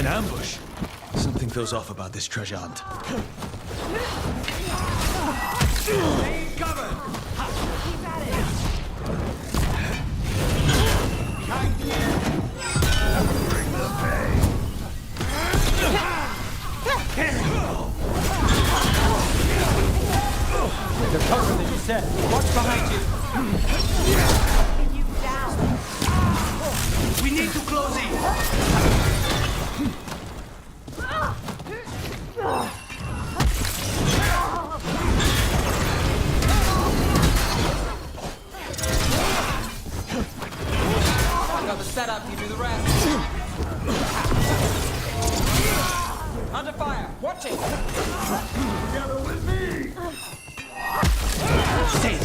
An ambush? Something feels off about this treasure hunt. Stay covered! Keep at it! Behind you! Bring the pain! They're tougher than you said. Watch behind you. Pin you down. We need to close in. I got the setup, you do the rest. Under fire, watch it! Together with me! Stay.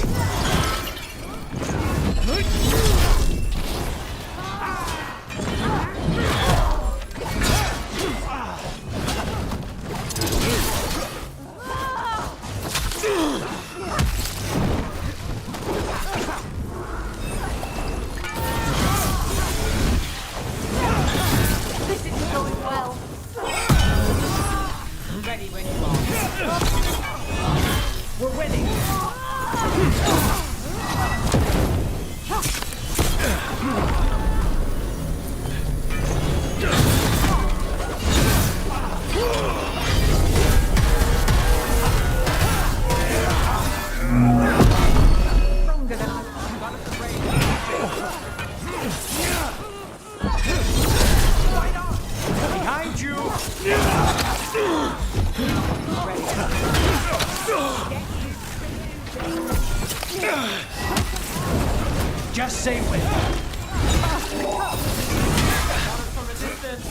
This isn't going well. Ready when you are. We're winning. Stronger than I got at the range. Behind you. Just say when. From a distance.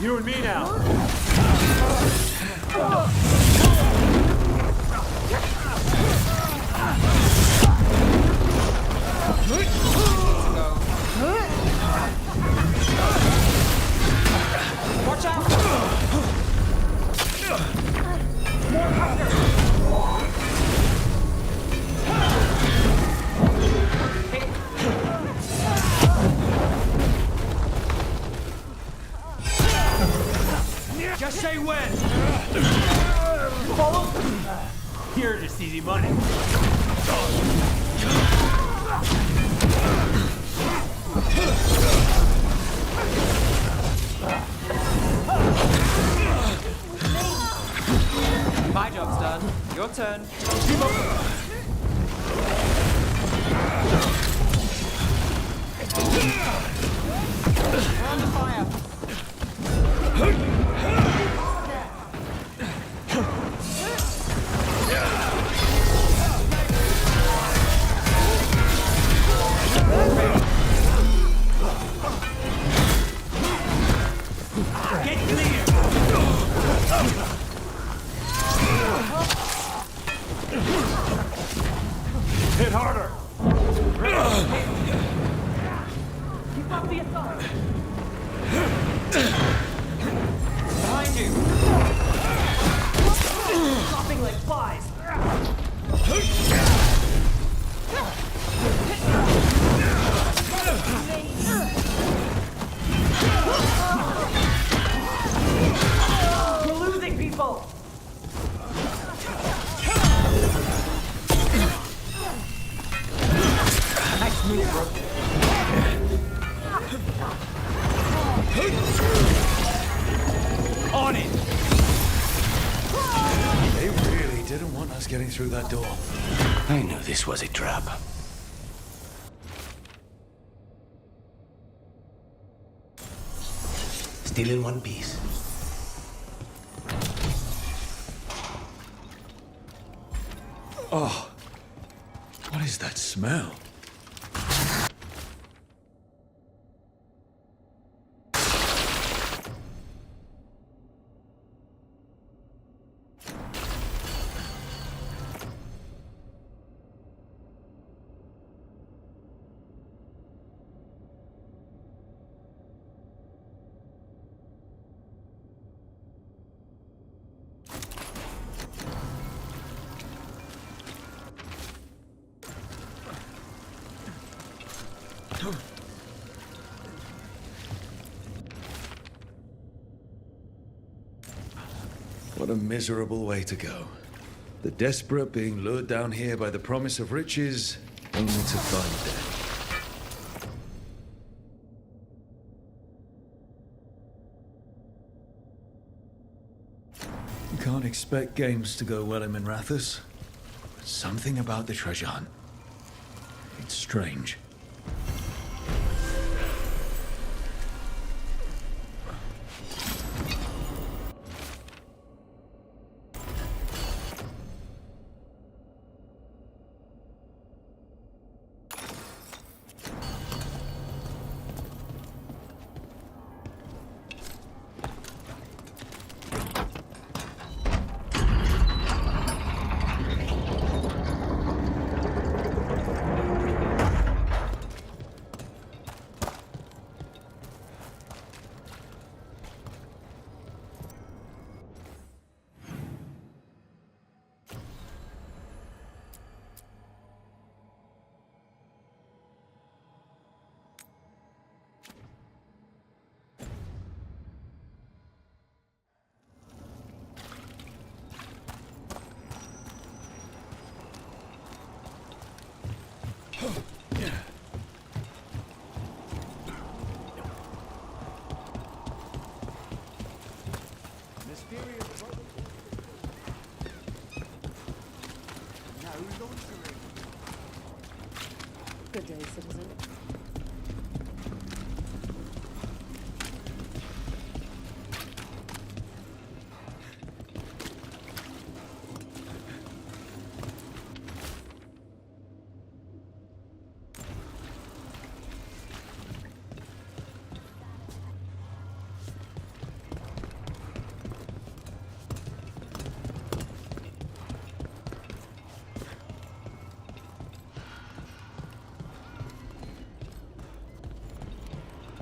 You and me now. Watch out! Just say when. Follow. Here, just easy money. My job's done. Your turn. We're under fire. Get clear. Hit harder. Keep up the assault. Behind you. Dropping like flies. We're losing people. Nice move, bro. On it. They really didn't want us getting through that door. I knew this was a trap. Still in one piece. Oh, what is that smell? What a miserable way to go. The desperate being lured down here by the promise of riches, only to find death. You can't expect games to go well in Minrathous, but something about the treasure hunt. It's strange. Good day, citizen.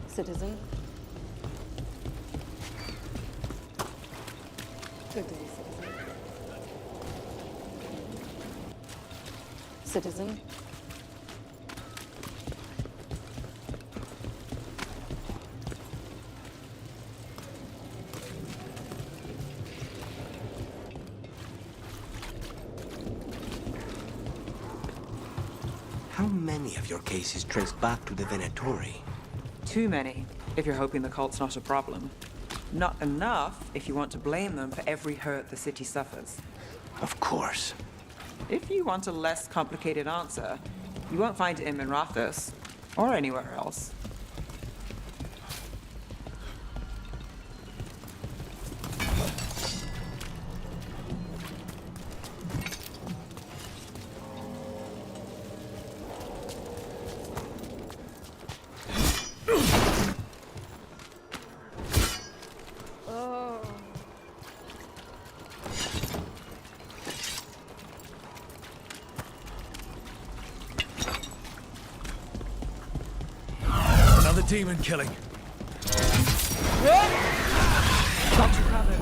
Citizen. Good day, citizen. Citizen. How many of your cases trace back to the Venatori? Too many, if you're hoping the cult's not a problem. Not enough if you want to blame them for every hurt the city suffers. Of course. If you want a less complicated answer, you won't find it in Minrathous, or anywhere else. Another demon killing. Got you covered.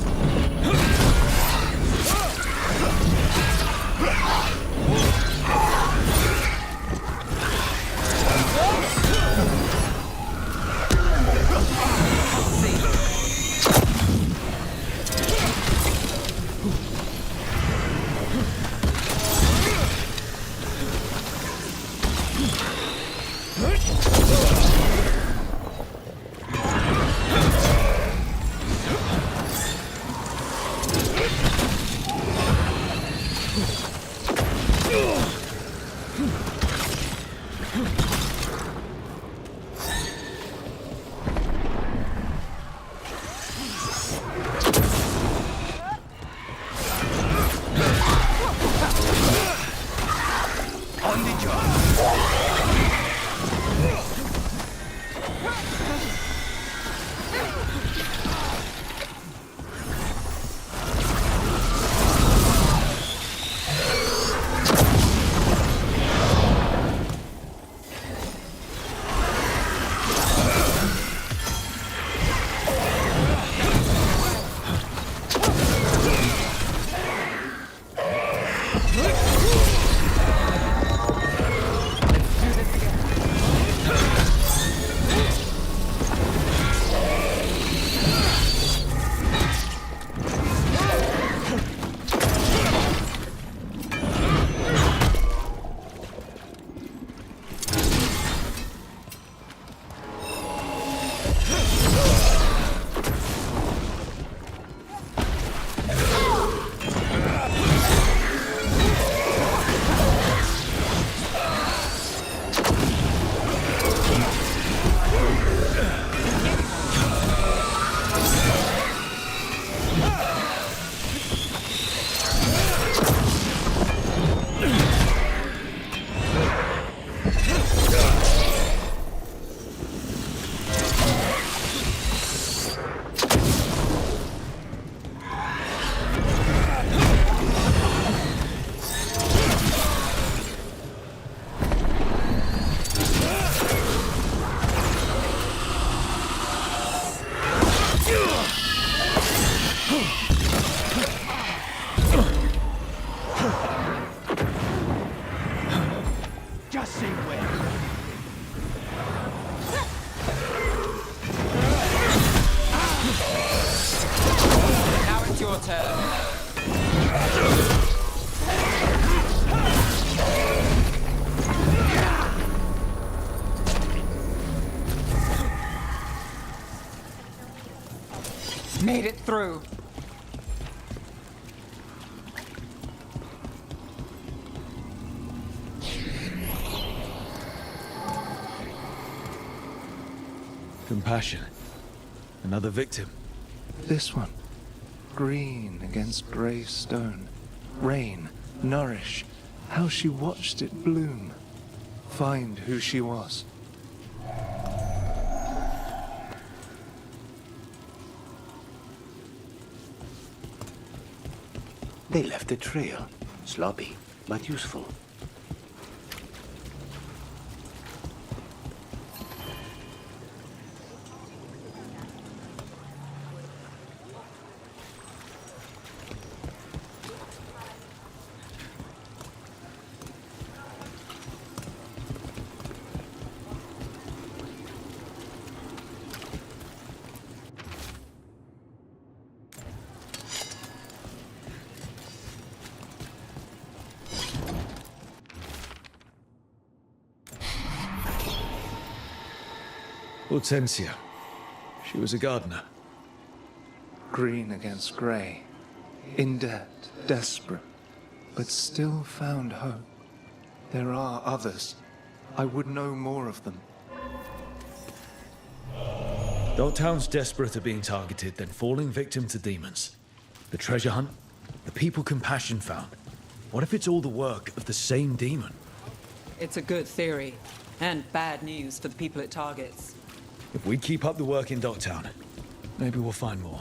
your turn. Made it through. Compassion. Another victim. This one. Green against grey stone. Rain. Nourish. How she watched it bloom. Find who she was. They left a trail. Sloppy, but useful. Hortensia. She was a gardener. Green against grey. In debt, desperate, but still found hope. There are others. I would know more of them. Dogtown's desperate at being targeted, then falling victim to demons. The treasure hunt, the people Compassion found. What if it's all the work of the same demon? It's a good theory, and bad news for the people it targets. If we keep up the work in Dogtown, maybe we'll find more.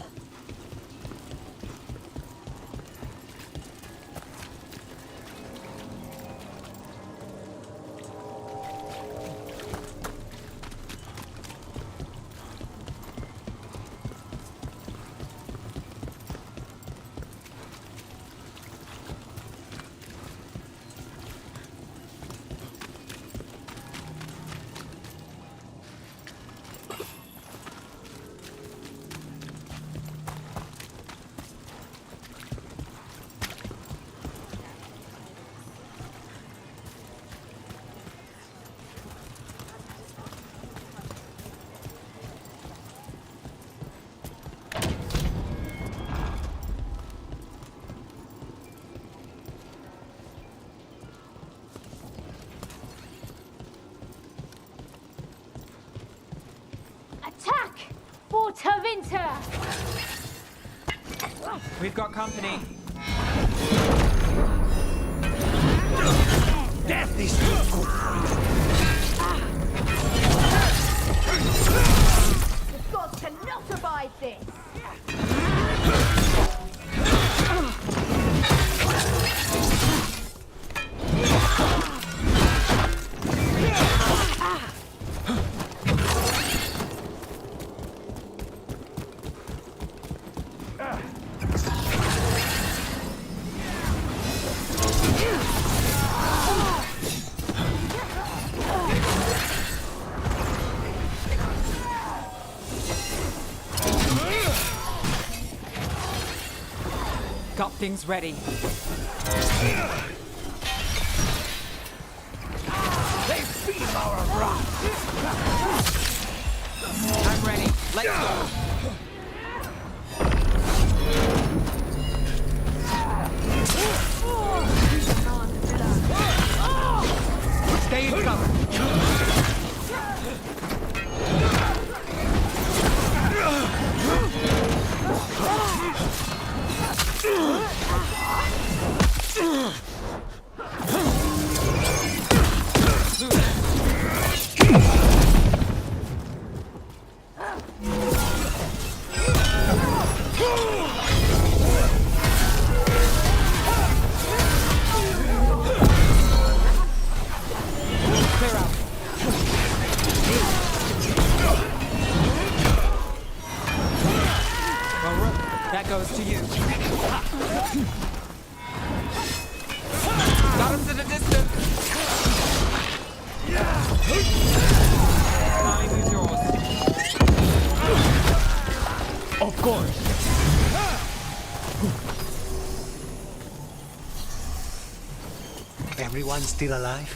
Attack! Water Winter! We've got company. Death is too good for you. The gods cannot abide this! Got things ready. They feel our wrath. I'm ready. Let's go. Stay in cover. That goes to you. Got him to the distance. Time is yours. Of course. Everyone still alive?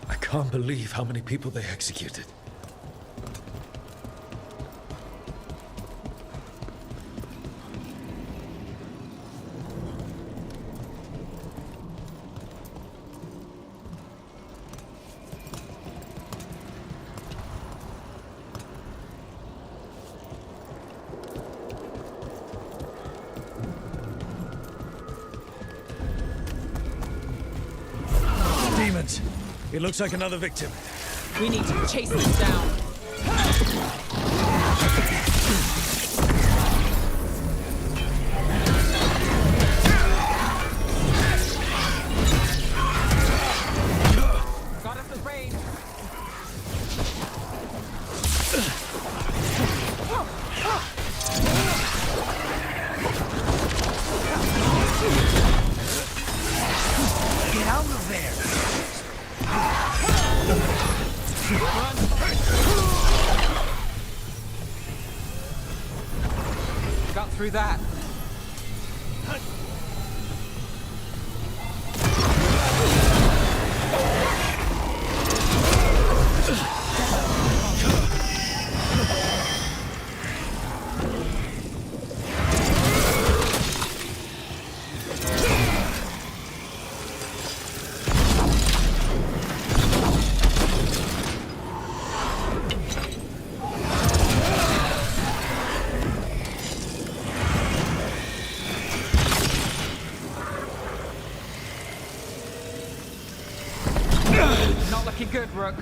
I can't believe how many people they executed. Demons! It looks like another victim. We need to chase them down. Got us the raid. Get out of there! Got through that. Not looking good, Rook.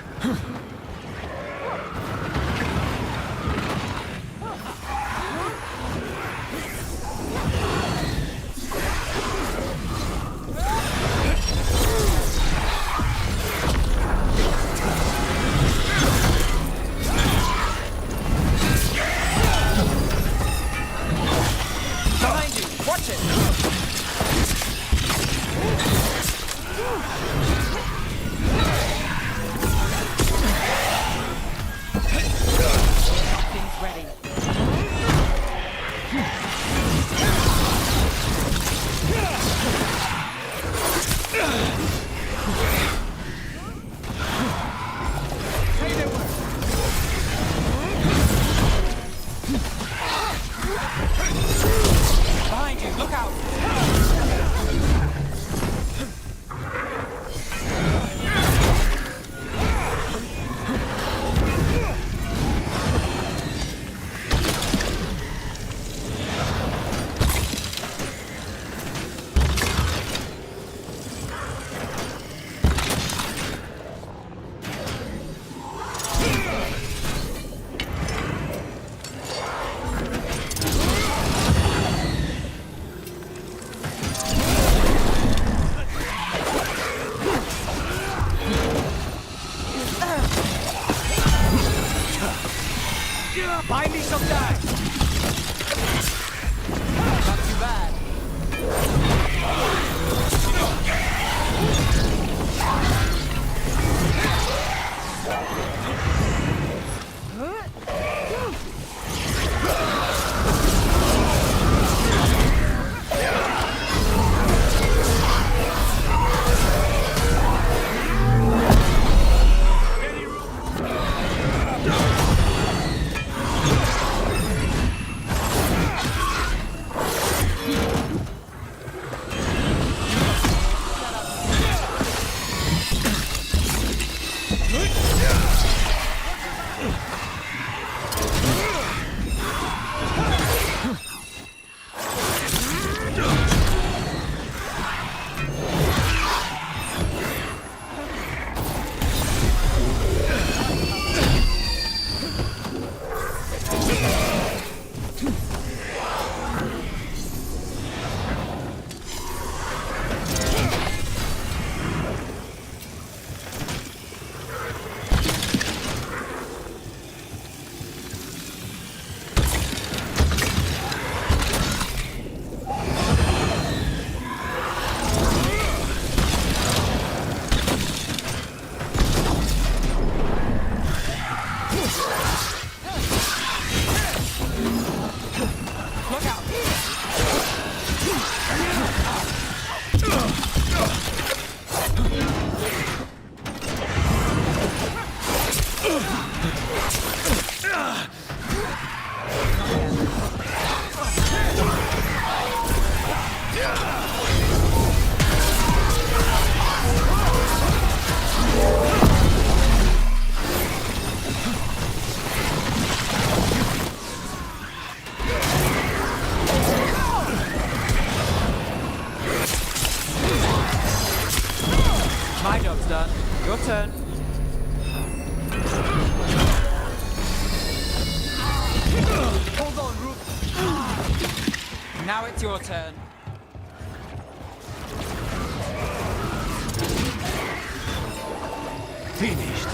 Behind you! Watch it! Things ready. Behind you, look out! turn. Hold on, Rook. Now it's your turn. Finished.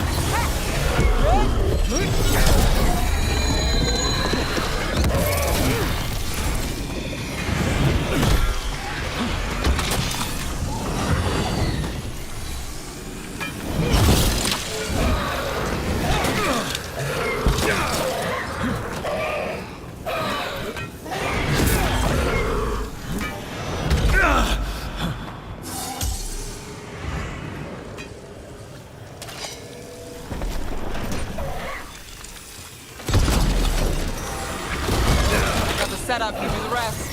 Got the setup, you do the rest.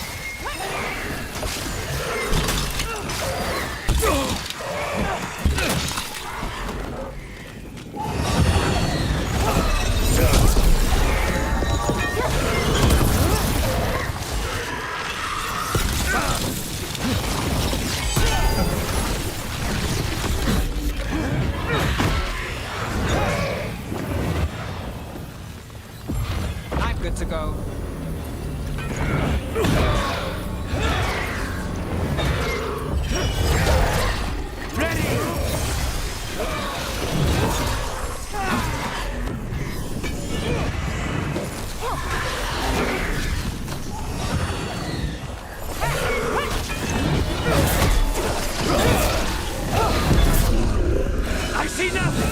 I'm good to go. I see nothing!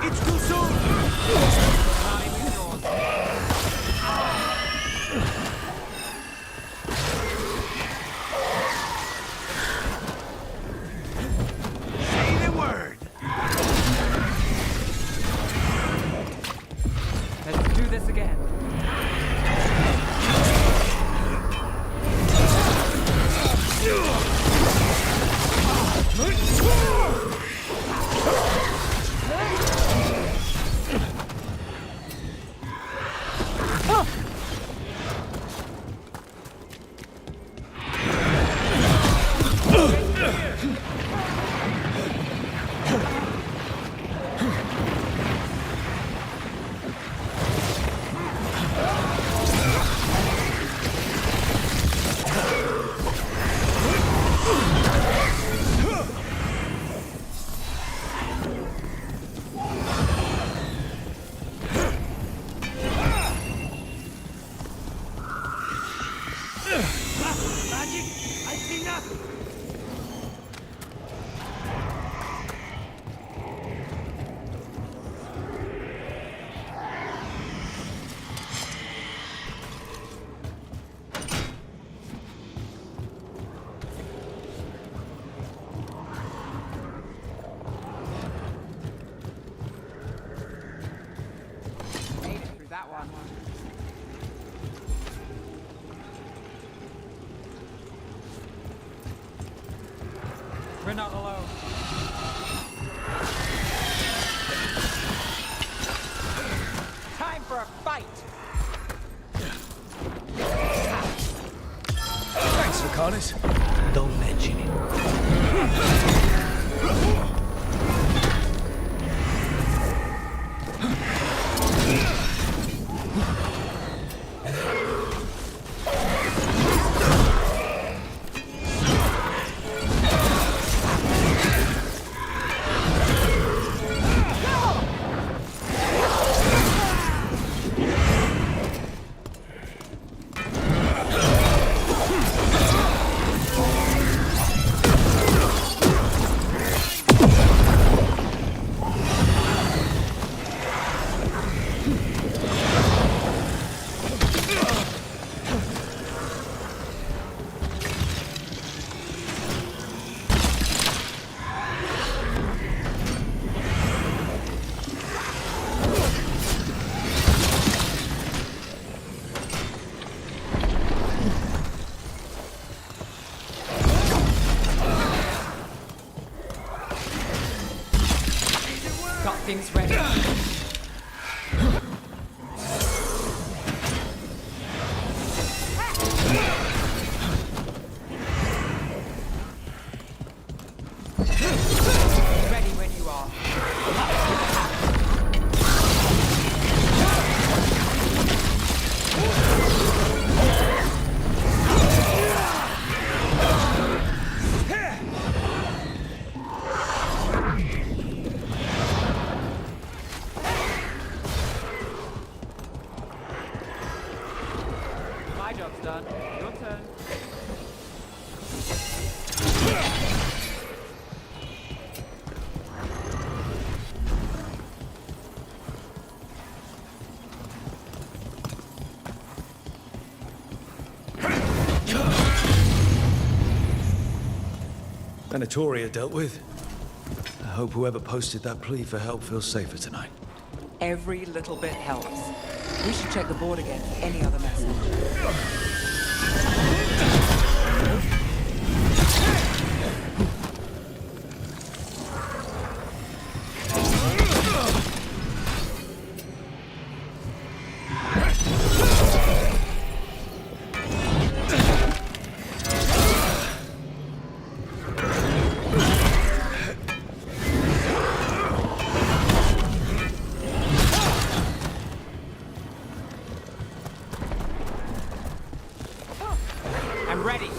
It's too soon! Say the word! Let's do this again. Magic? I see nothing! Made it through that one. We're not alone. Time for a fight! Thanks, Lucanus. Don't mention it. Almost done. Your turn. Venatoria dealt with. I hope whoever posted that plea for help feels safer tonight. Every little bit helps. We should check the board again for any other message. I'm ready.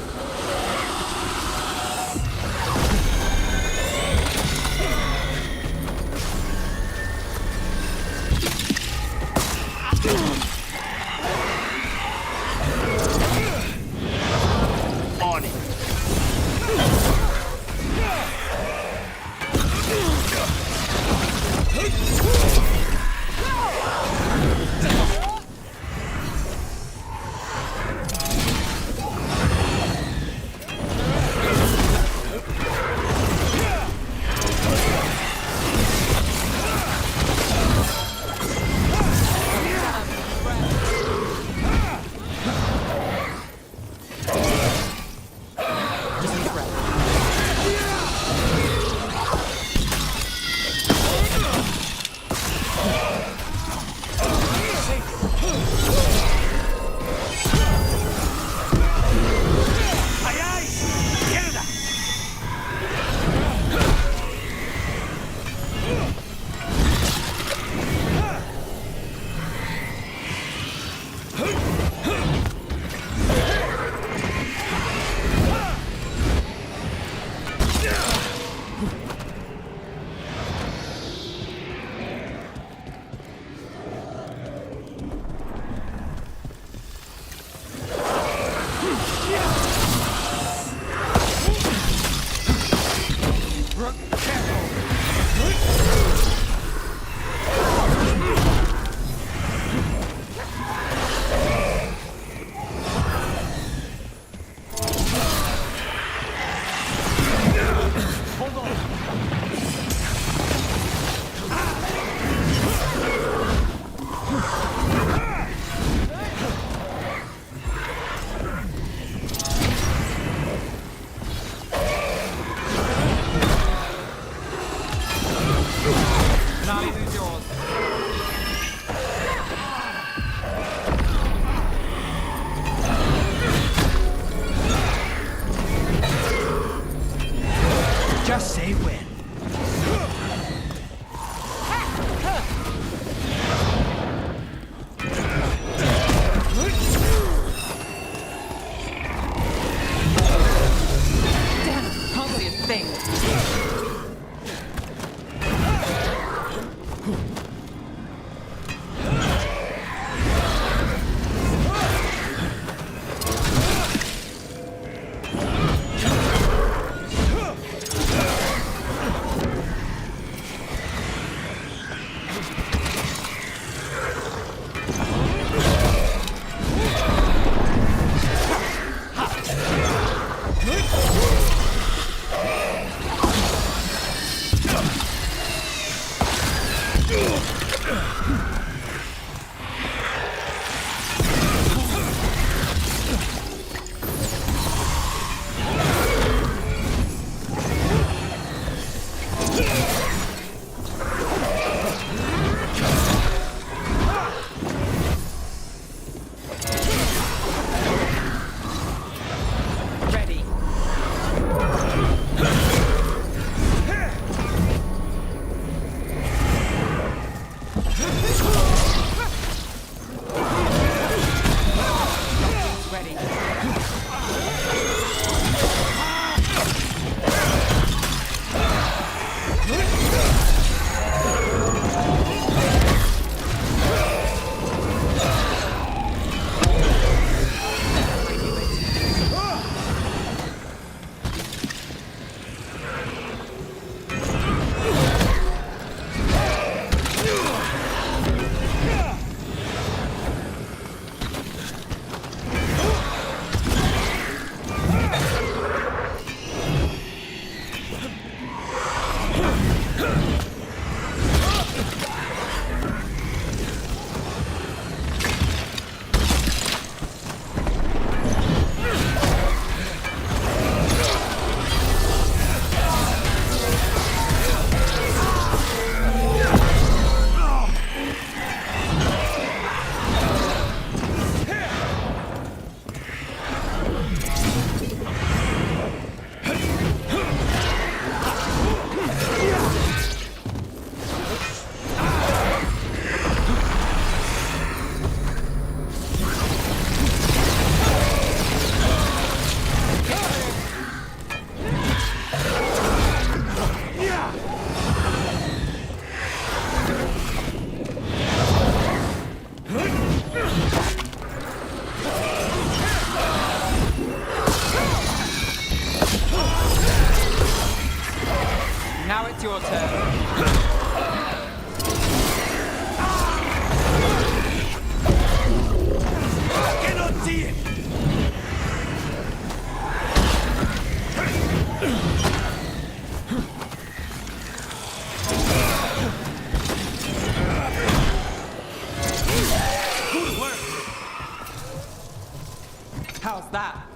How's that?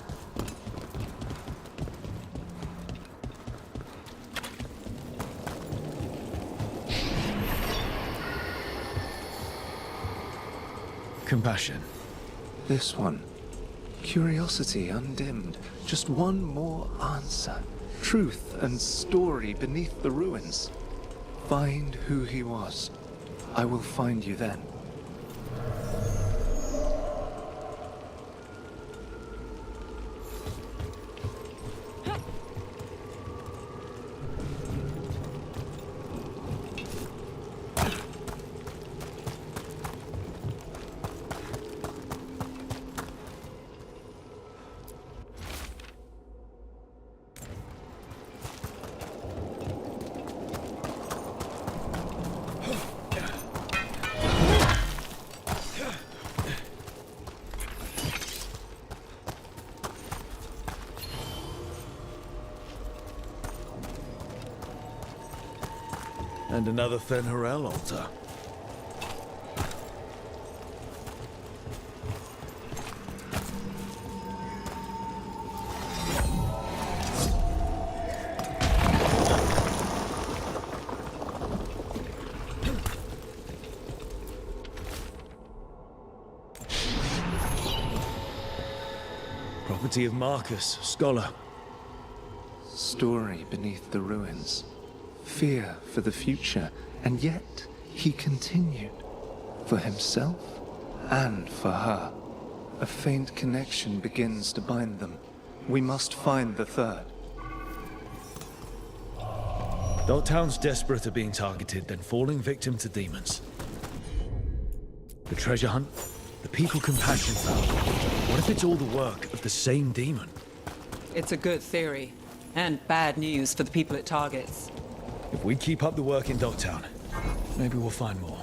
Compassion. This one. Curiosity undimmed. Just one more answer. Truth and story beneath the ruins. Find who he was. I will find you then. And another Fen'Harel altar. Property of Marcus, scholar. Story beneath the ruins. Fear for the future, and yet he continued. For himself and for her. A faint connection begins to bind them. We must find the third. Dogtown's desperate at being targeted, then falling victim to demons. The treasure hunt, the people Compassion found. What if it's all the work of the same demon? It's a good theory, and bad news for the people it targets. If we keep up the work in Dogtown, maybe we'll find more.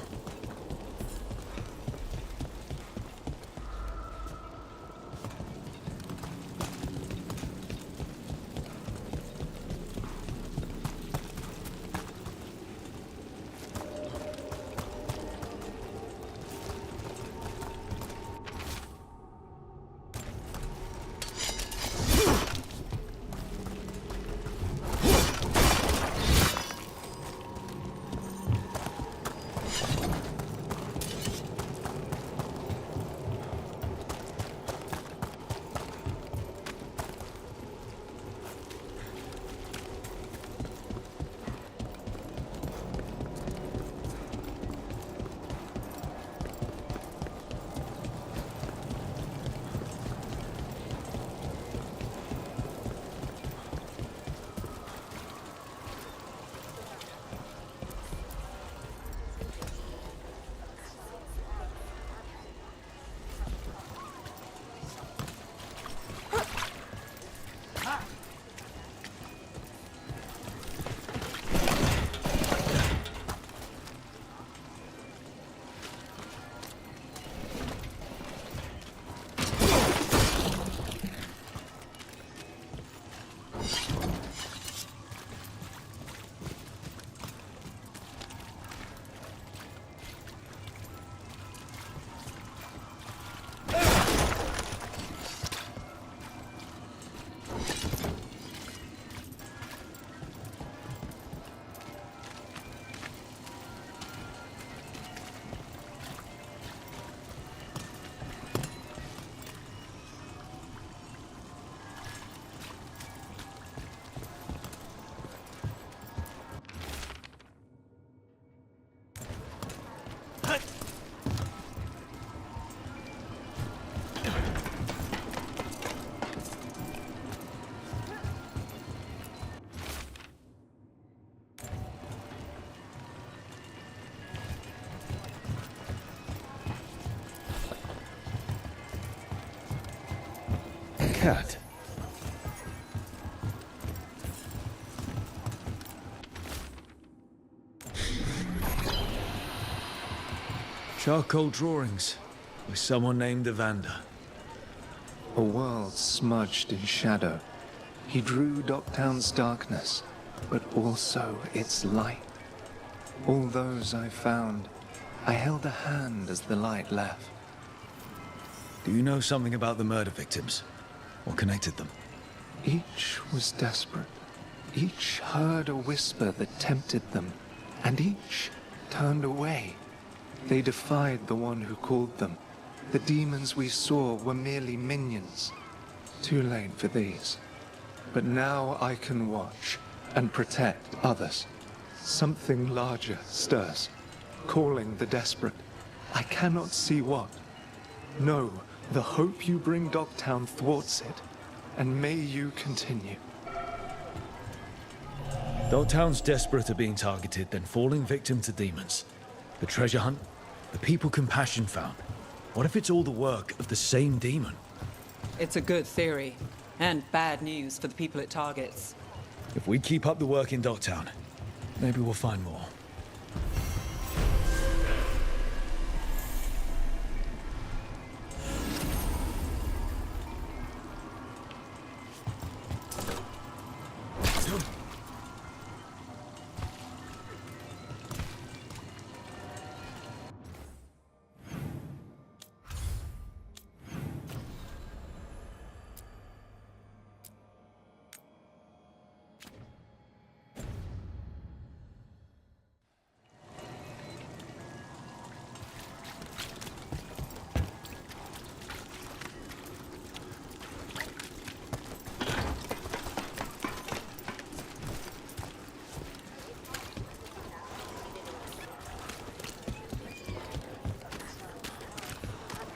Cat. Charcoal drawings with someone named Evander. A world smudged in shadow. He drew Dogtown's darkness, but also its light. All those I found, I held a hand as the light left. Do you know something about the murder victims? What connected them? Each was desperate. Each heard a whisper that tempted them, and each turned away. They defied the one who called them. The demons we saw were merely minions. Too late for these. But now I can watch and protect others. Something larger stirs, calling the desperate. I cannot see what. No, the hope you bring Dogtown thwarts it, and may you continue. Dogtown's desperate are being targeted, then falling victim to demons. The treasure hunt, the people compassion found. What if it's all the work of the same demon? It's a good theory, and bad news for the people it targets. If we keep up the work in Dogtown, maybe we'll find more.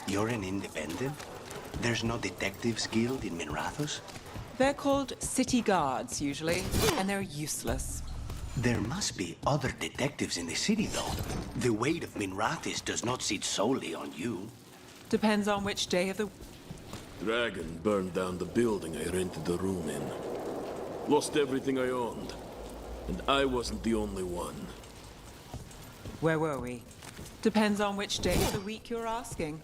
You're an independent? There's no detectives guild in Minrathos? They're called city guards, usually, and they're useless. There must be other detectives in the city, though. The weight of Minrathis does not sit solely on you. Depends on which day of the... Dragon burned down the building I rented the room in. Lost everything I owned. And I wasn't the only one. Where were we? Depends on which day of the week you're asking.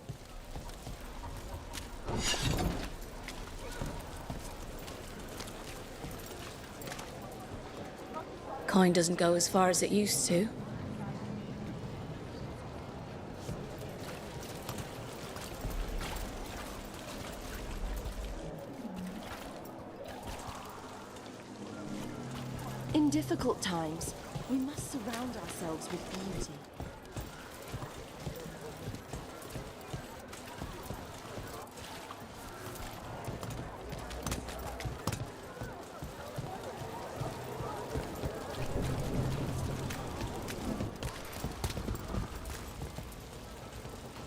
Kind doesn't go as far as it used to. In difficult times, we must surround ourselves with beauty.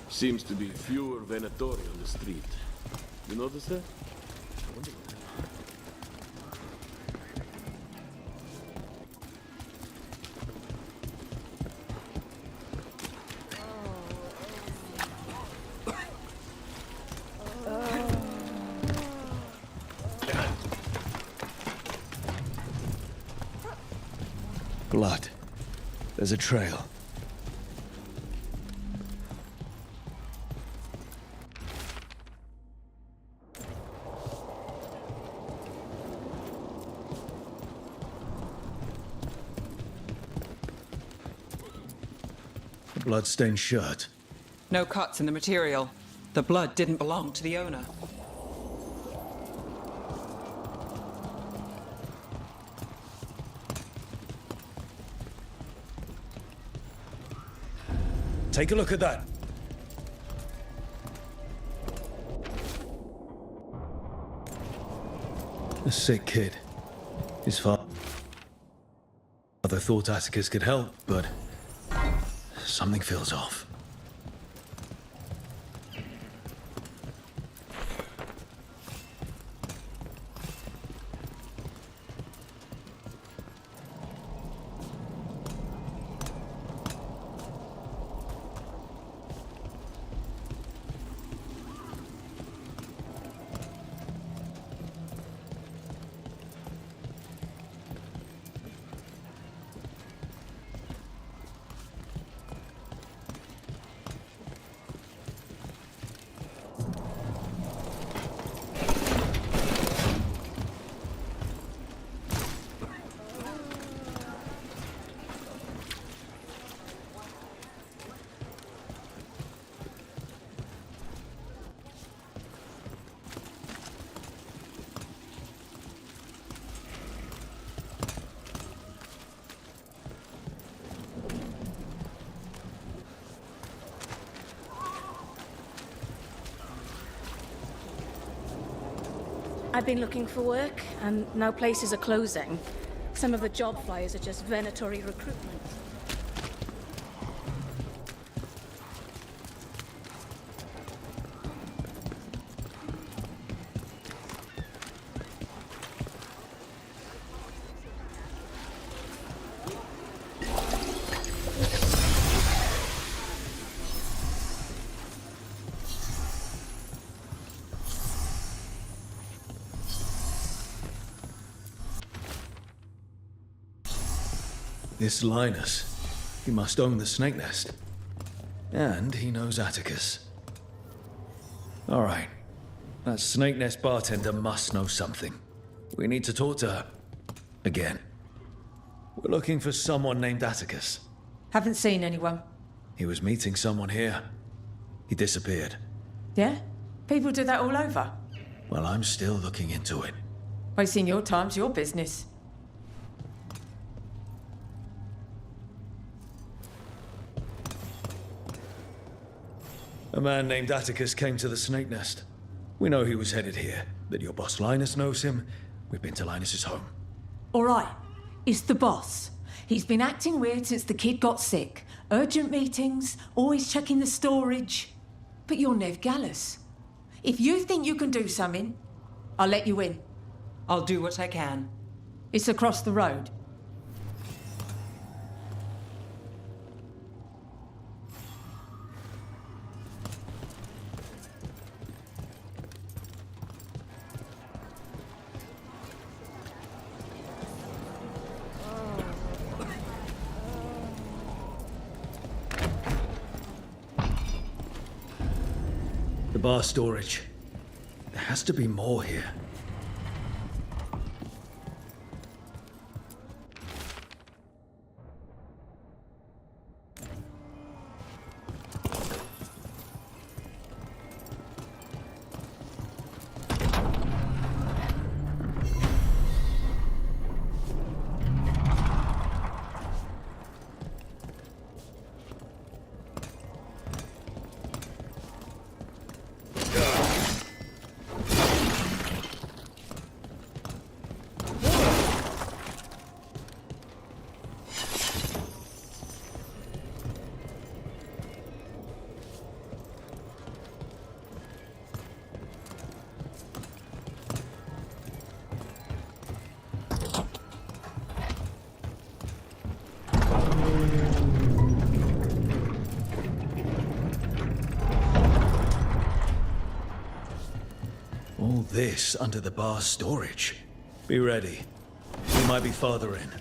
Seems to be fewer Venatori on the street. You notice that? I wonder Blood. There's a trail. A blood-stained shirt. No cuts in the material. The blood didn't belong to the owner. Take a look at that. A sick kid. His father thought Atticus could help, but something feels off. I've been looking for work, and now places are closing. Some of the job flyers are just venatory recruitment. This Linus, he must own the snake nest. And he knows Atticus. All right. That snake nest bartender must know something. We need to talk to her. Again. We're looking for someone named Atticus. Haven't seen anyone. He was meeting someone here. He disappeared. Yeah? People do that all over. Well, I'm still looking into it. Wasting your time's your business. A man named Atticus came to the snake nest. We know he was headed here, that your boss Linus knows him. We've been to Linus's home. All right. It's the boss. He's been acting weird since the kid got sick. Urgent meetings, always checking the storage. But you're Nev Gallus. If you think you can do something, I'll let you in. I'll do what I can. It's across the road. The bar storage. There has to be more here. All this under the bar storage. Be ready. We might be farther in.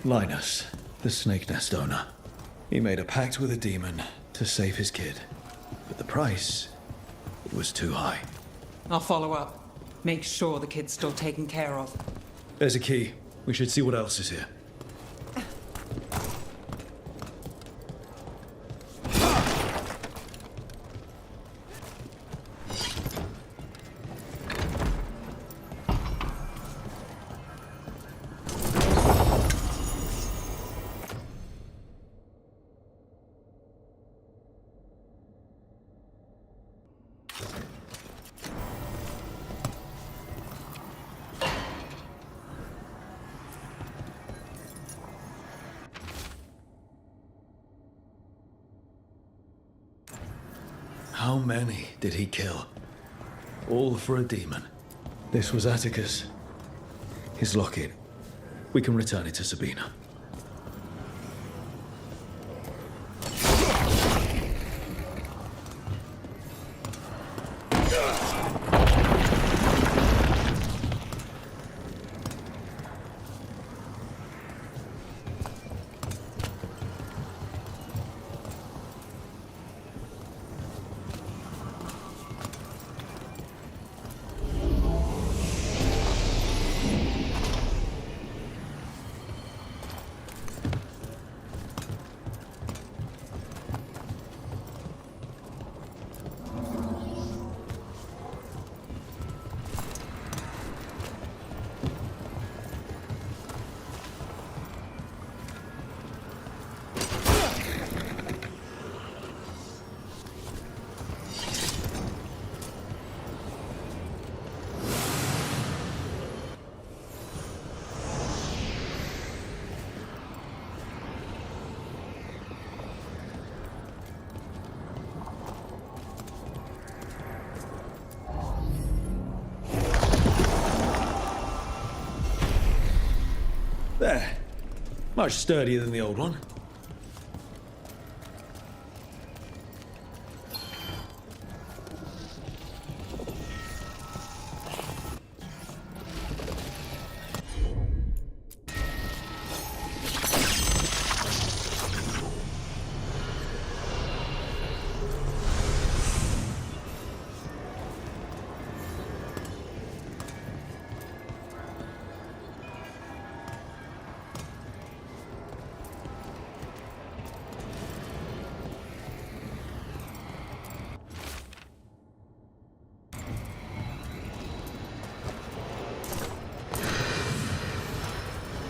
Linus, the snake nest owner. He made a pact with a demon to save his kid. But the price, it was too high. I'll follow up. Make sure the kid's still taken care of. There's a key. We should see what else is here. How many did he kill? All for a demon. This was Atticus. His locket. We can return it to Sabina. There. Much sturdier than the old one.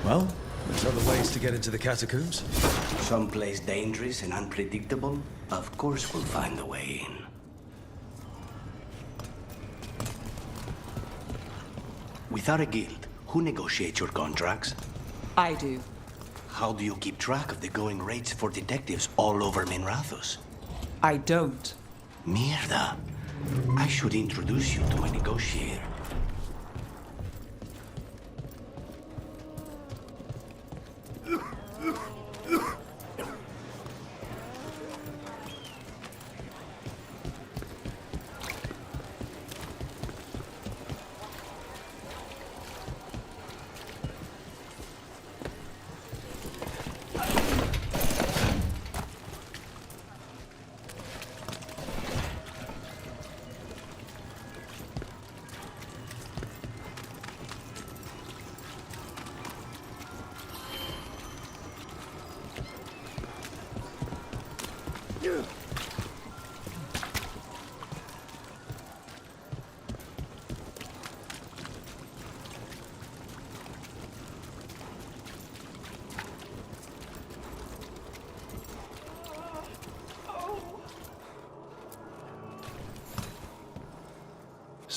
Well, there's other ways to get into the catacombs. Someplace dangerous and unpredictable? Of course we'll find a way in. Without a guild, who negotiates your contracts? I do. How do you keep track of the going rates for detectives all over Minrathous? I don't. Mierda. I should introduce you to my negotiator.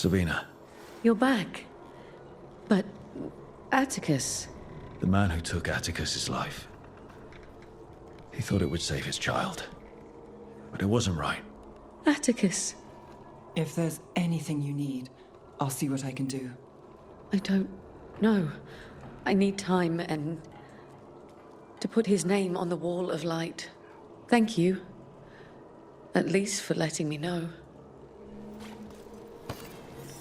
Sabina, You're back. But Atticus. the man who took Atticus's life. He thought it would save his child. But it wasn't right. Atticus. If there's anything you need, I'll see what I can do. I don't know. I need time and to put his name on the wall of light. Thank you. At least for letting me know.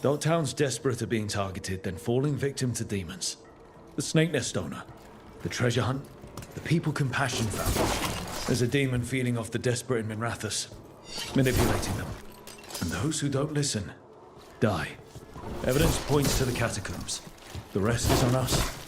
Dogtown's desperate at being targeted, then falling victim to demons. The Snake Nest owner, the treasure hunt, the People Compassion Foundation. There's a demon feeding off the desperate in Minrathous, manipulating them. And those who don't listen, die. Evidence points to the catacombs. The rest is on us.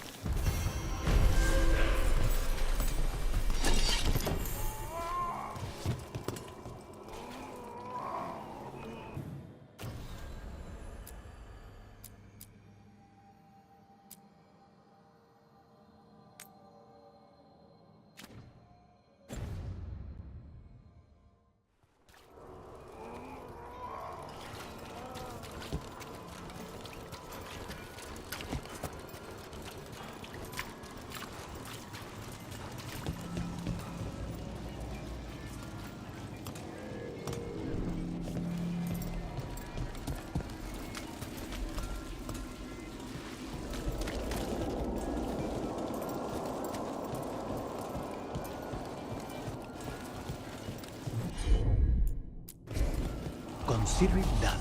consider it done.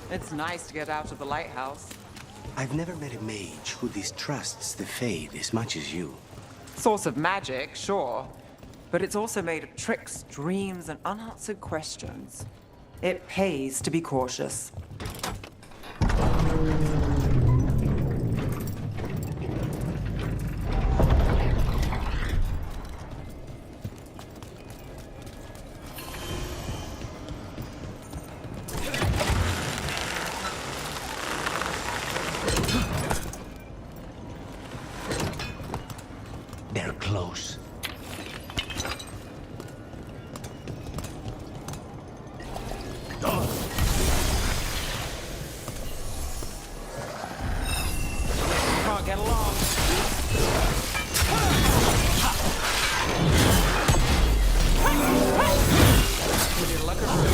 It's nice to get out of the lighthouse. I've never met a mage who distrusts the Fade as much as you. Source of magic, sure. But it's also made of tricks, dreams, and unanswered questions. It pays to be cautious. They're close. Can't get along. Would you look around?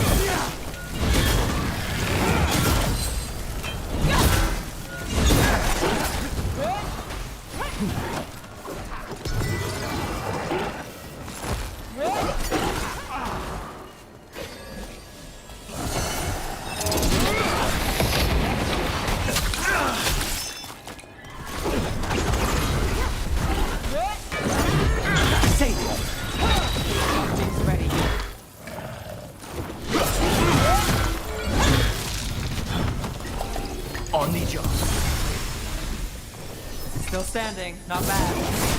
On the job. Still standing, not bad.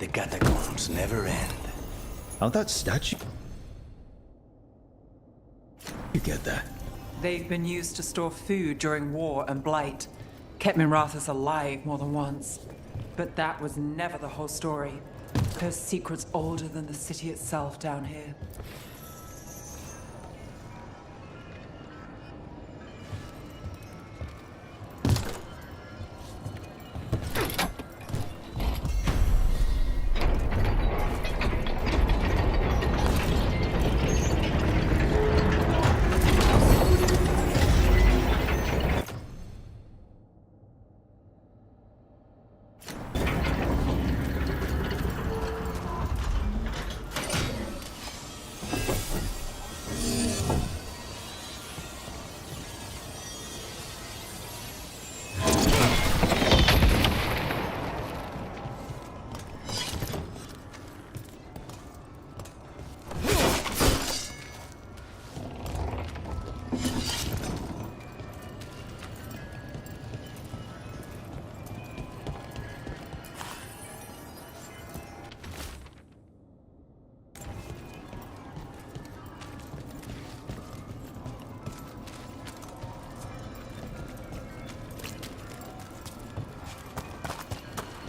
The catacombs never end. How'd that statue you get there? They've been used to store food during war and blight. Kept Minrathous alive more than once. But that was never the whole story. Her secret's older than the city itself down here.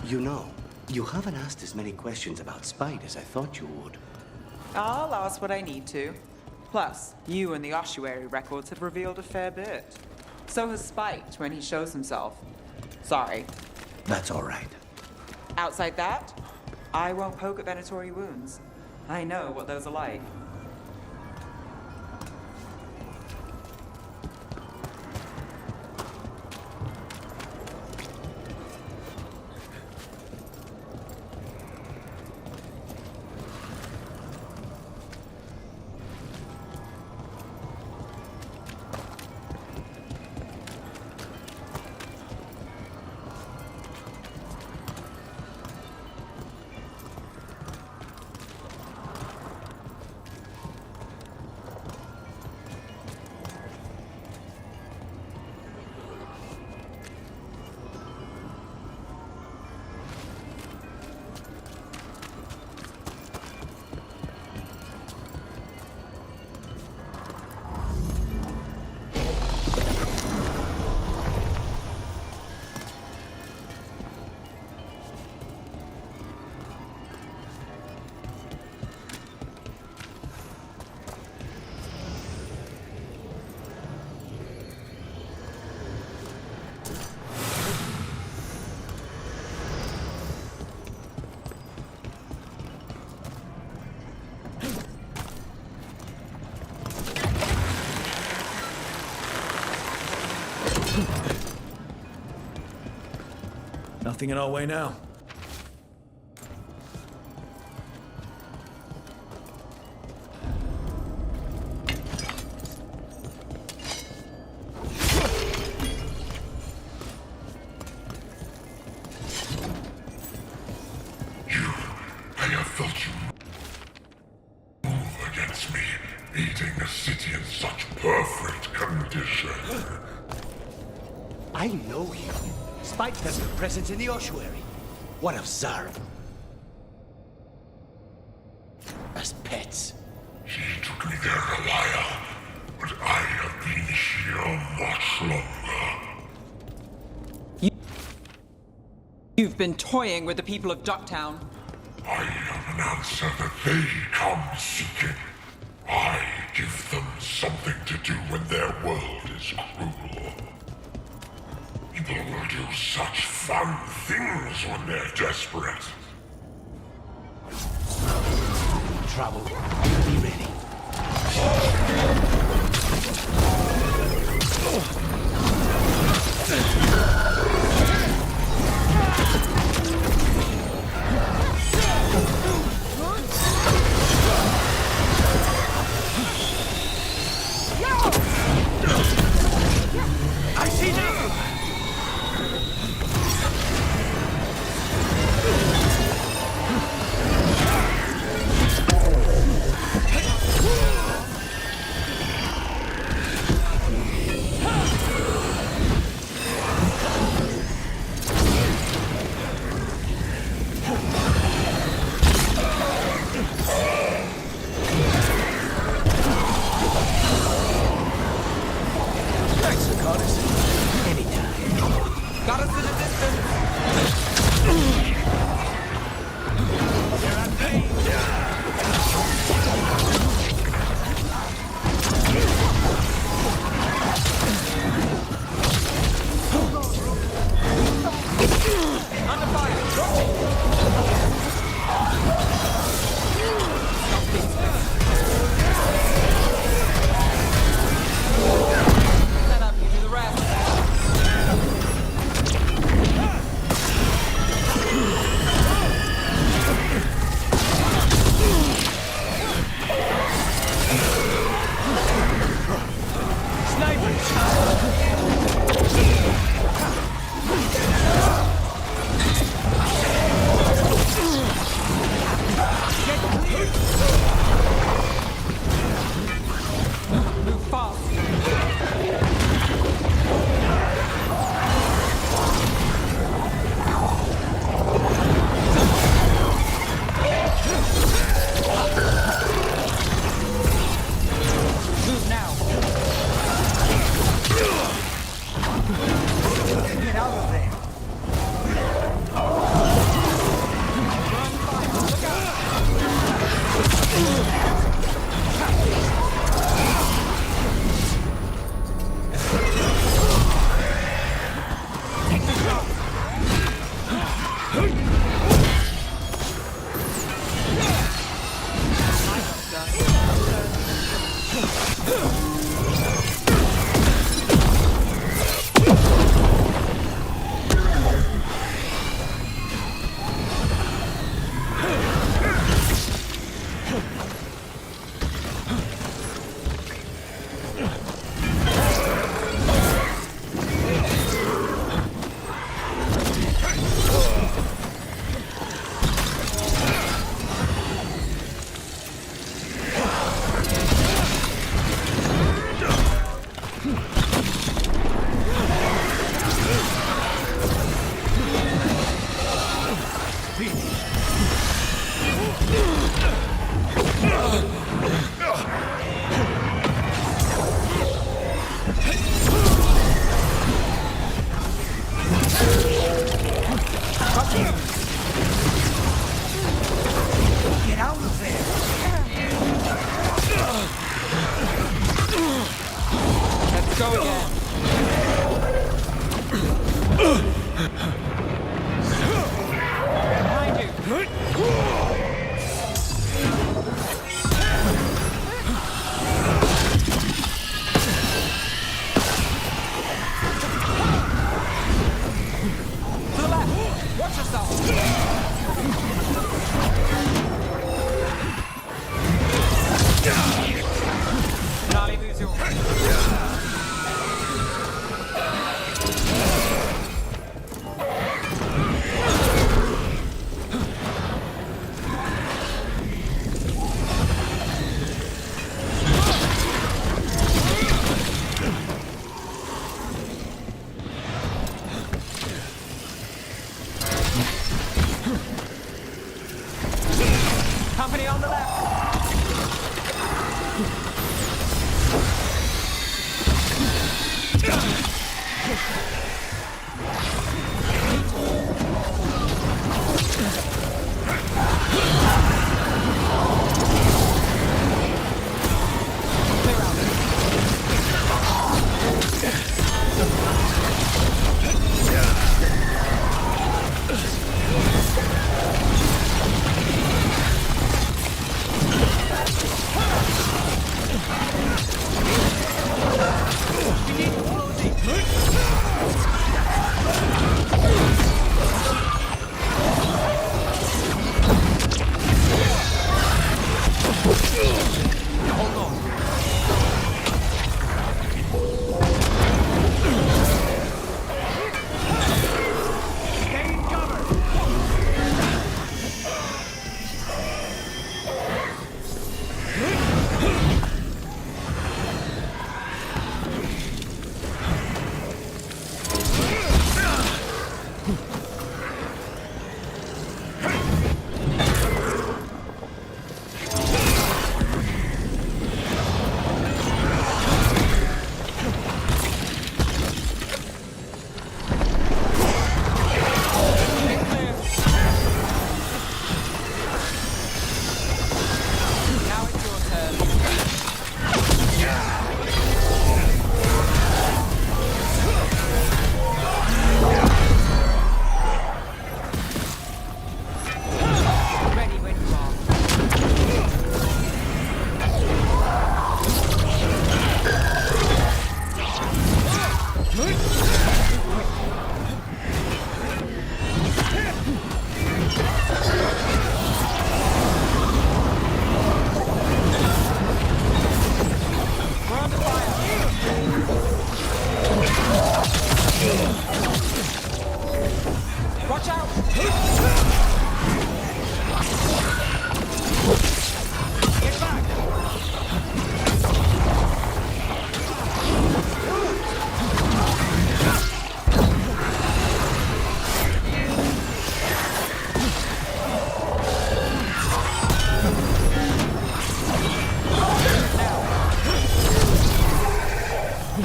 You know, you haven't asked as many questions about Spite as I thought you would. I'll ask what I need to. Plus, you and the ossuary records have revealed a fair bit. So has Spite when he shows himself. Sorry. That's all right. Outside that, I won't poke at Venatori wounds. I know what those are like. Nothing in our way now. I have felt you move against me, eating the city in such perfect condition. I know you. Spite has no presence in the ossuary. What of Zara? As pets. She took me there a while, but I have been here much longer. You've been toying with the people of Ducktown. I am an answer that they come seeking. I give them something to do when their world is cruel. People will do such fun things when they're desperate. Trouble. Be ready. I see now! fast. Move now. Get out of there. Get out of there. Let's go again. Behind you. To the left. Watch yourself. Nali, who's yours? Company on the left. I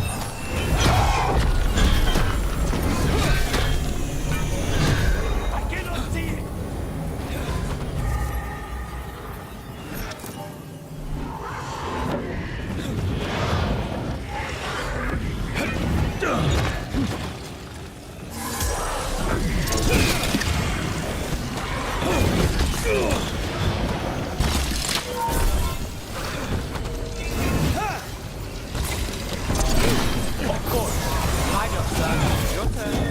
cannot see it! Of course. My job, sir. Your turn.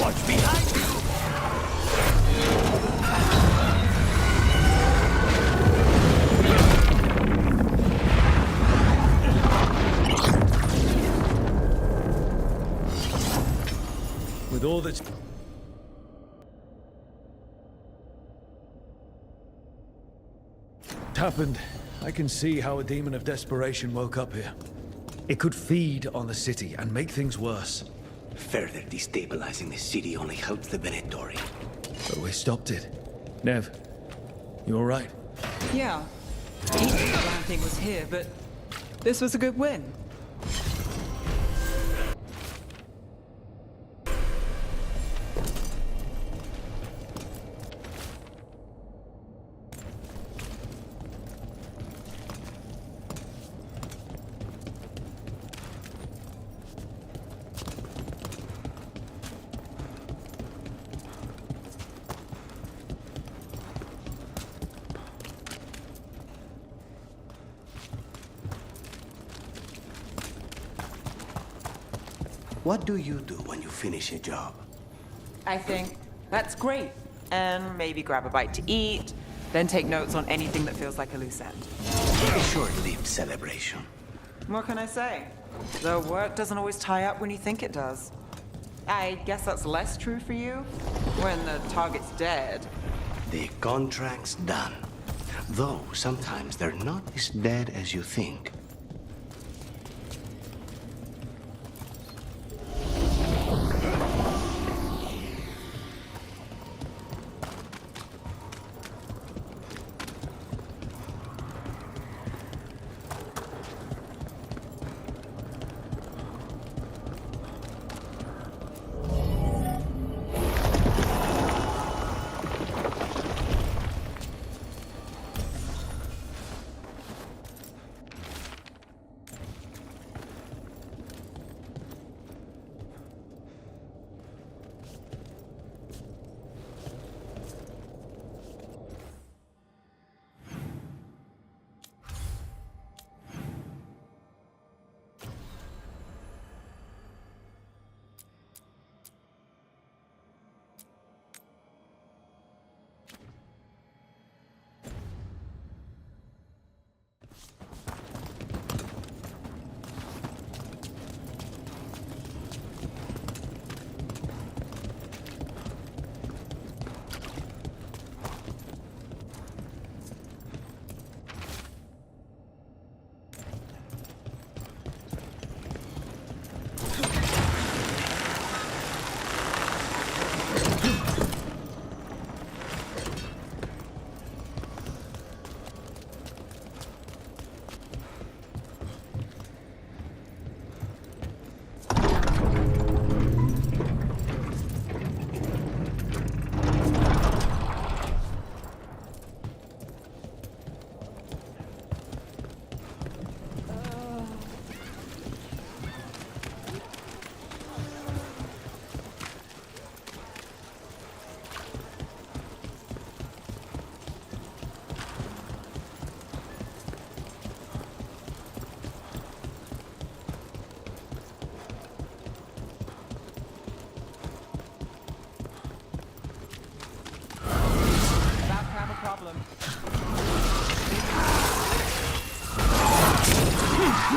Watch behind you! With all that's happened, I can see how a demon of desperation woke up here. It could feed on the city and make things worse. Further destabilizing the city only helps the Venatori. But we stopped it. Nev, you all right? Yeah. He knew the damn thing was here, but this was a good win. What do you do when you finish a job? I think that's great. And maybe grab a bite to eat, then take notes on anything that feels like a loose end. A short-lived celebration. What can I say? The work doesn't always tie up when you think it does. I guess that's less true for you when the target's dead. The contract's done. Though sometimes they're not as dead as you think.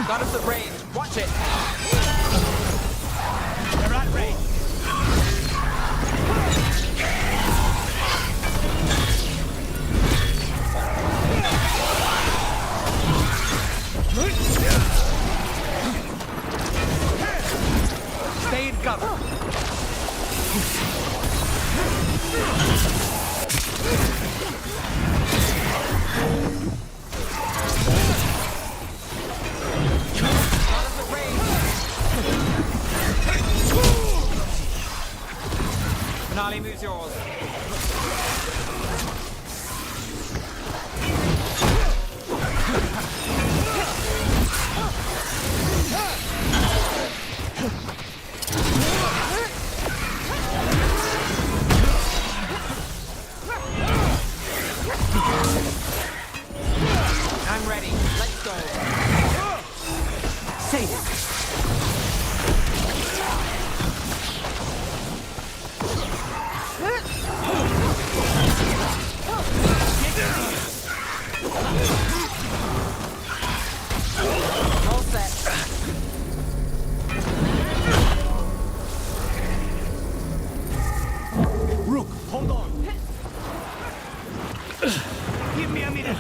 Got us at range. Watch it. They're at range. Stay in cover. is yours. I'm ready. Let's go. Save it. All set. Rook, hold on. Give me a minute.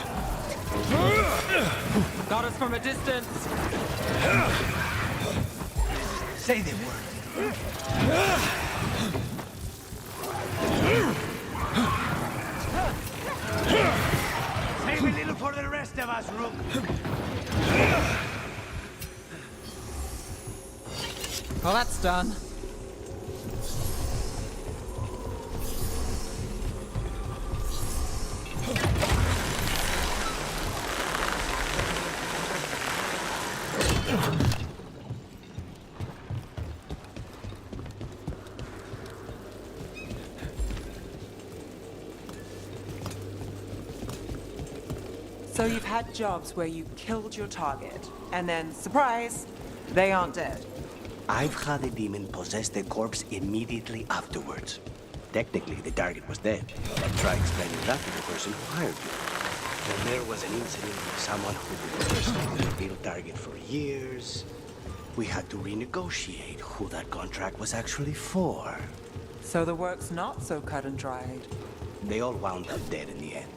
Got us from a distance. Say the word. Save a little for the rest of us, Rook. Well, that's done. So you've had jobs where you killed your target, and then, surprise, they aren't dead. I've had a demon possess the corpse immediately afterwards. Technically, the target was dead. Try explaining that to the person who hired you. Then there was an incident with someone who had been the real target for years. We had to renegotiate who that contract was actually for. So the work's not so cut and dried. They all wound up dead in the end.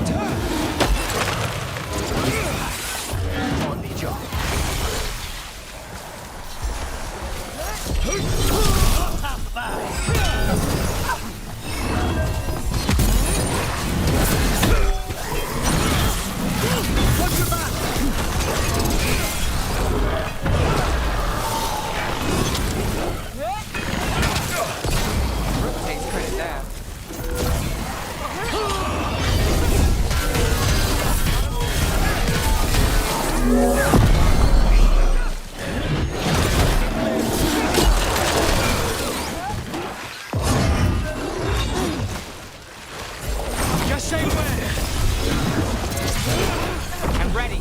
On the job. Watch your back! Takes credit there. Just stay where? I'm ready.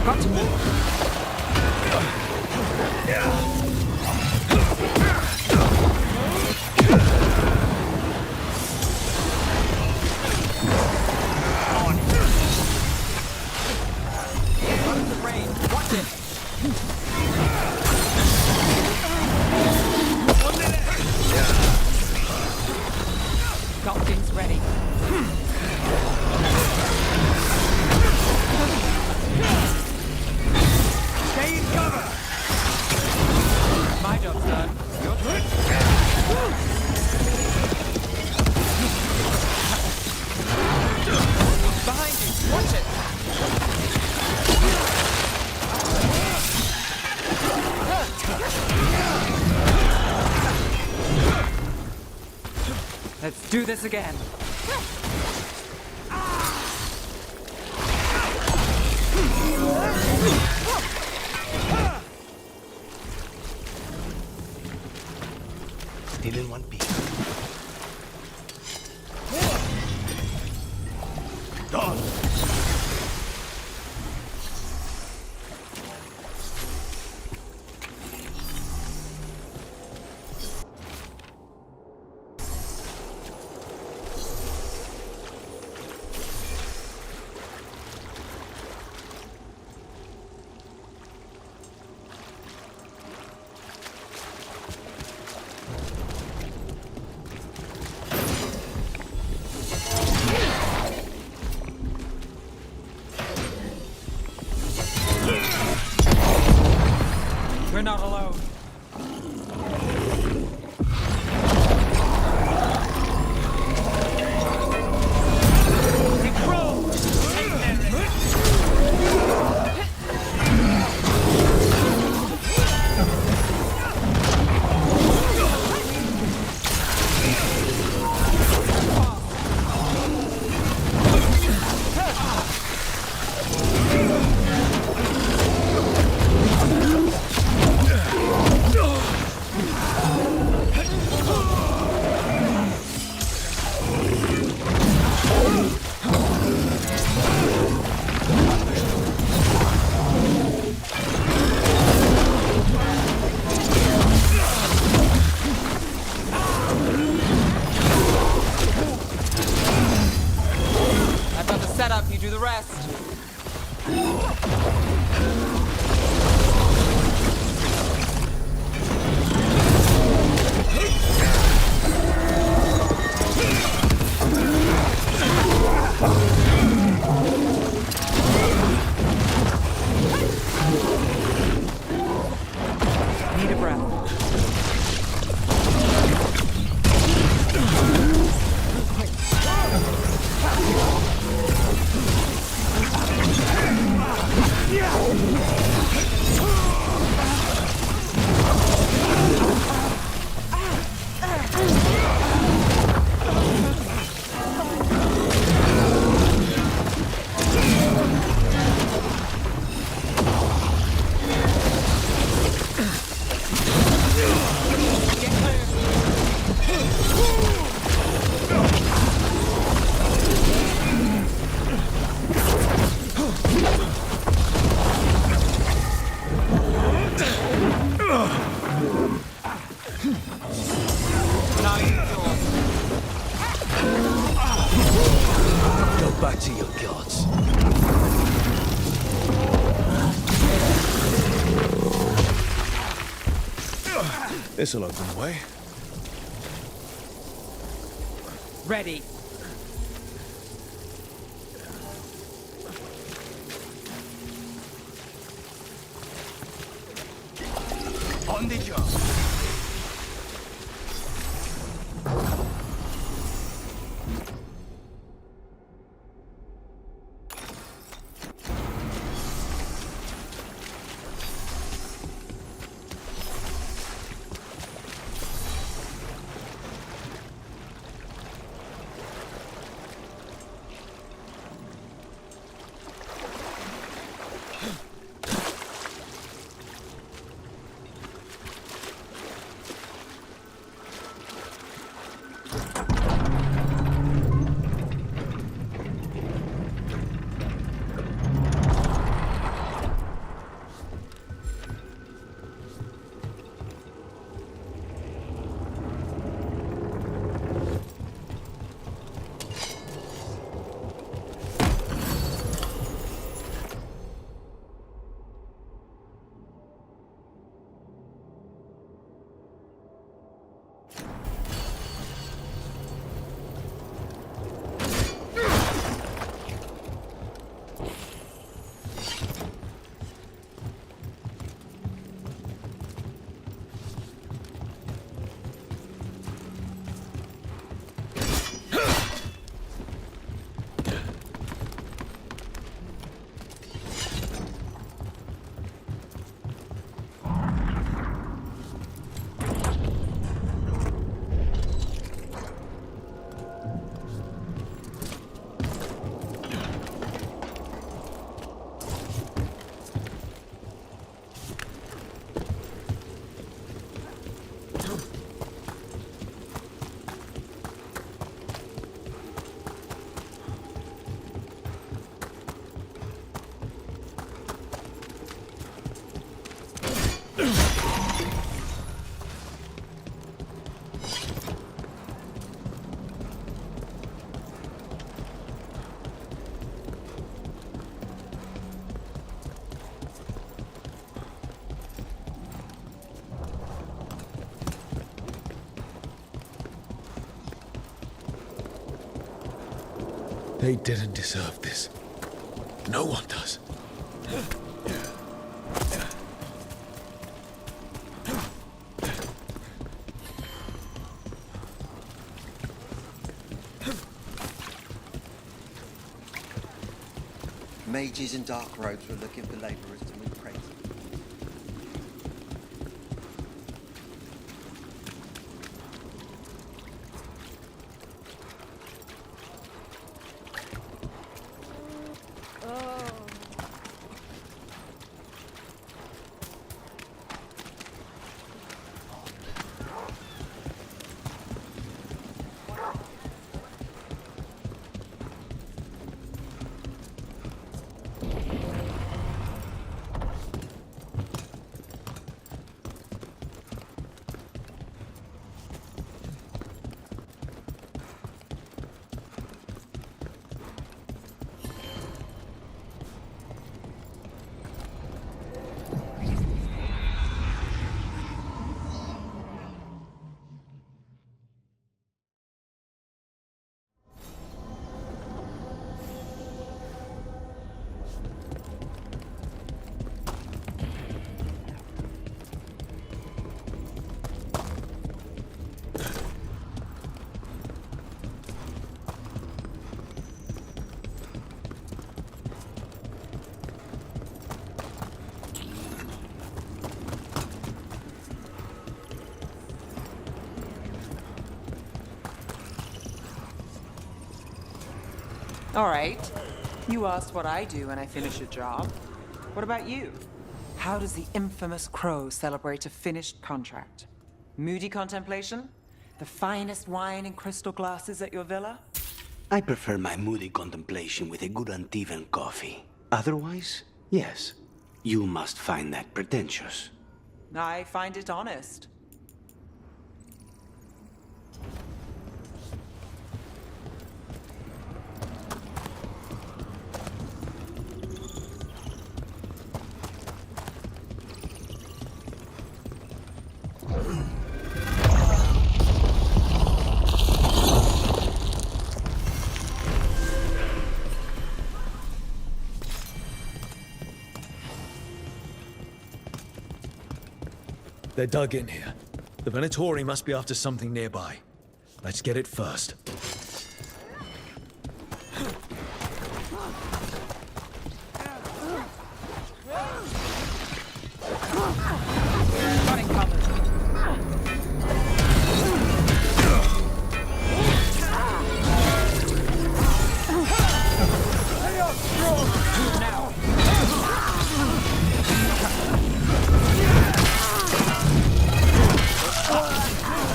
Got to move. Out of the rain. Watch it. Got things ready. Stay in cover. My job's done. Your turn. Behind you. Watch it. Let's do this again. Still in one piece. Done. We're not alone. I've got the setup, you do the rest. Need a breath. this. This'll open the way. Ready. On the job. They didn't deserve this. No one does. Mages and dark robes were looking for laborers to move crates. All right. You asked what I do when I finish a job. What about you? How does the infamous Crow celebrate a finished contract? Moody contemplation? The finest wine in crystal glasses at your villa? I prefer my moody contemplation with a good Antivan coffee. Otherwise, yes, you must find that pretentious. I find it honest. They're dug in here. The Venatori must be after something nearby. Let's get it first.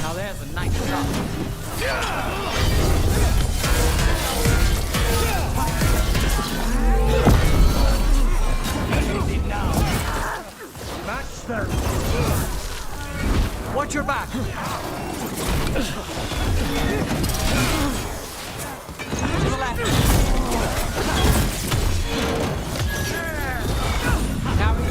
Now there's a nice shot. Match them! Watch your back! To the left! Now we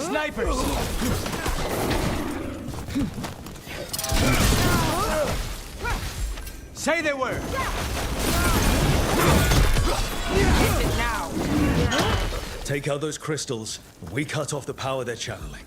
Snipers! Say they were! hit it now! Take out those crystals, and we cut off the power they're channeling.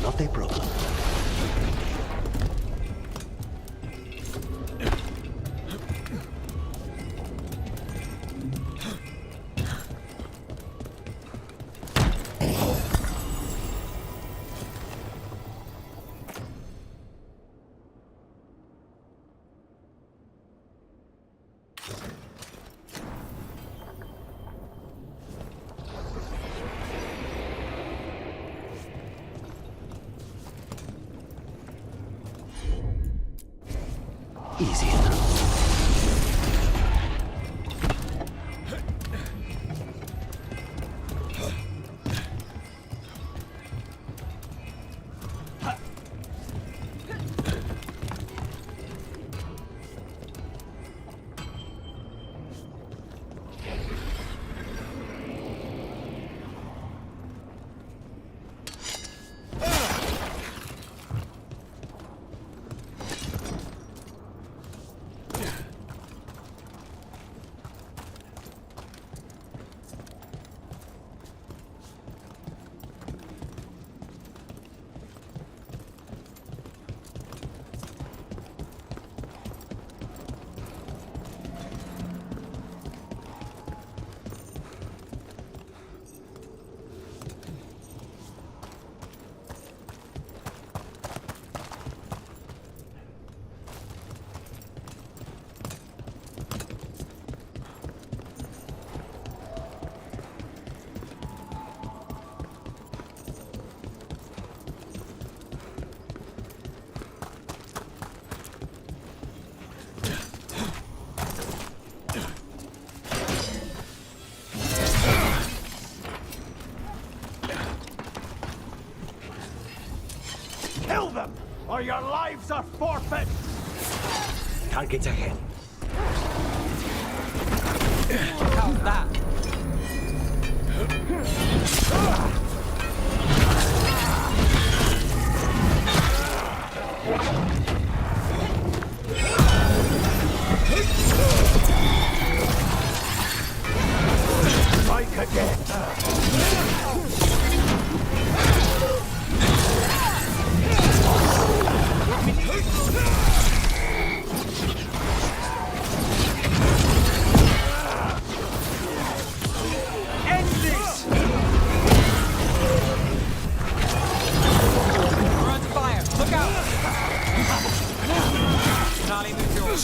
Not a problem. Easy enough. Targets ahead. How's that? Strike again. End this! We're under fire. Look out! Charlie, move yours.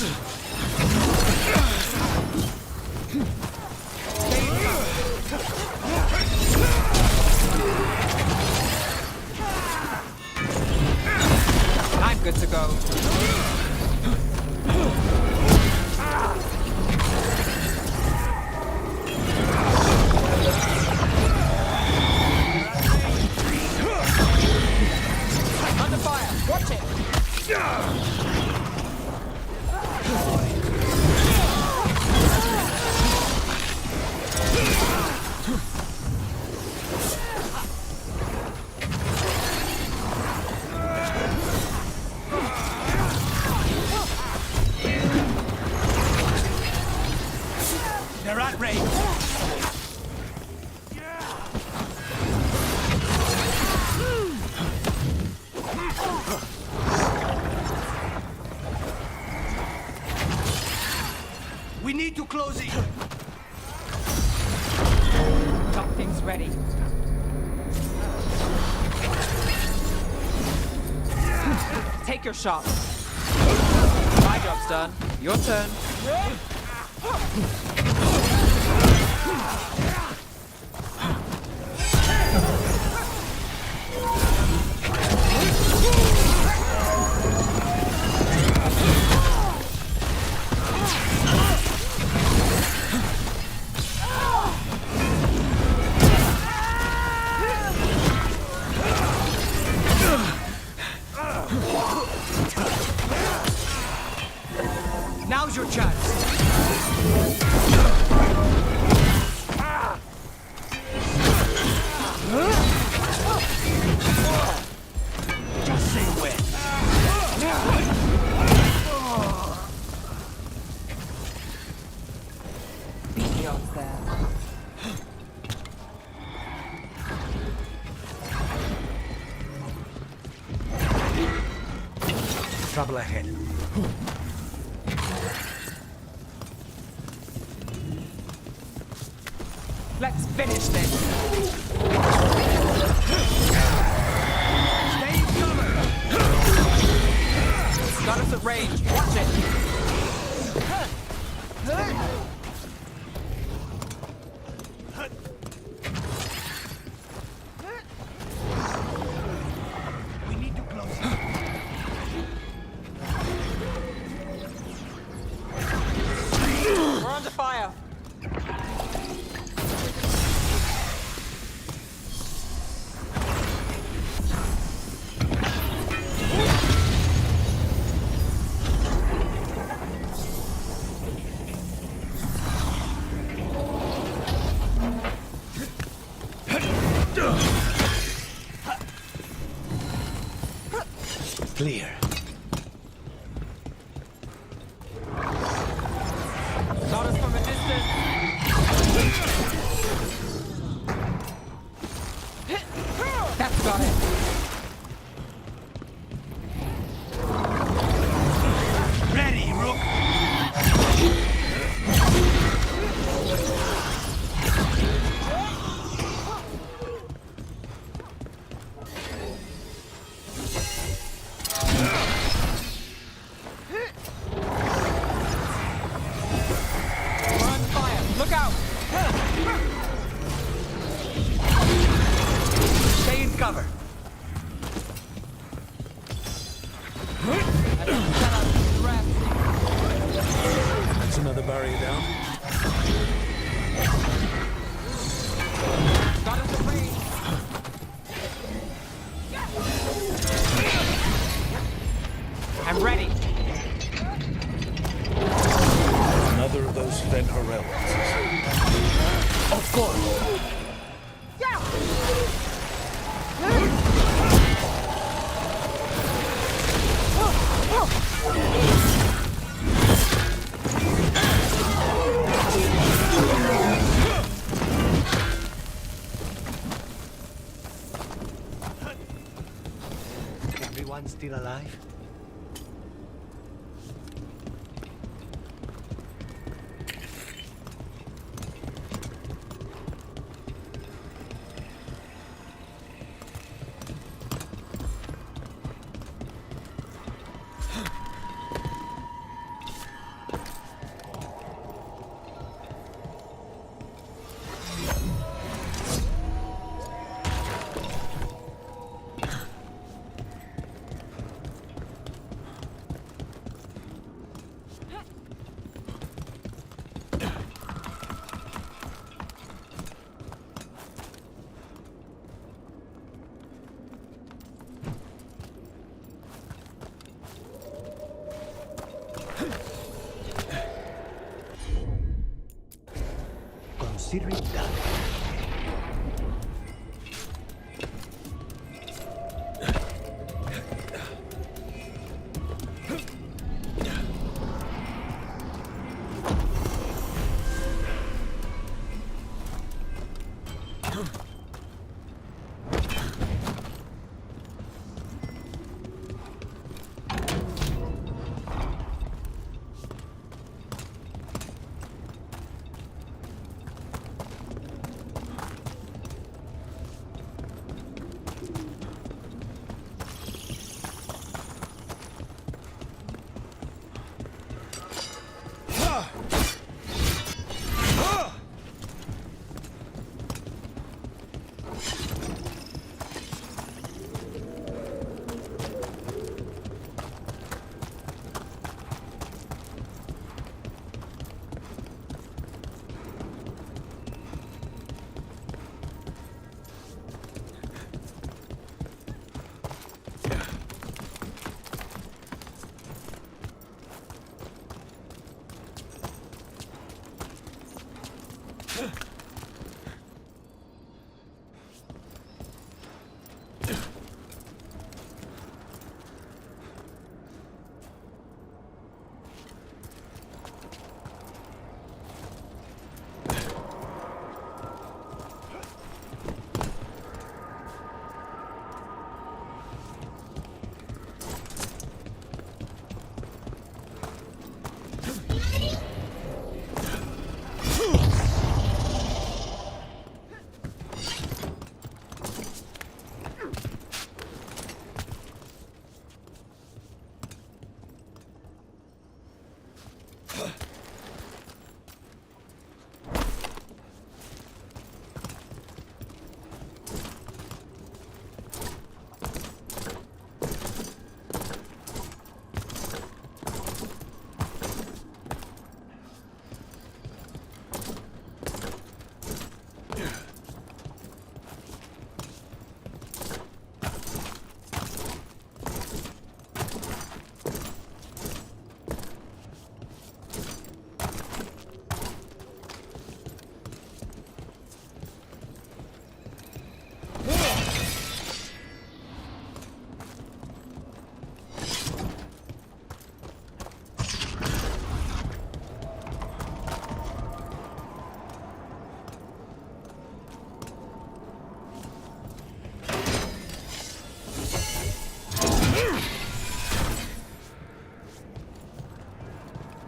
Stay in cover. I'm good to go. Under fire! Watch it! They're at range. We need to close it. Something's ready. Take your shot. My job's done. Your turn. Now's your chance. Just say when. Beat the odds there. Trouble ahead. Let's finish this. Stay in cover. Got us at range. Watch it. We need to close it. We're under fire. Clear. Got us from a distance. That's got it. Ready, Rook. We're under fire. Look out. Stay in cover. That's another barrier down. Got us at range. I'm ready. answers. Of course. Everyone still alive? Consider it done.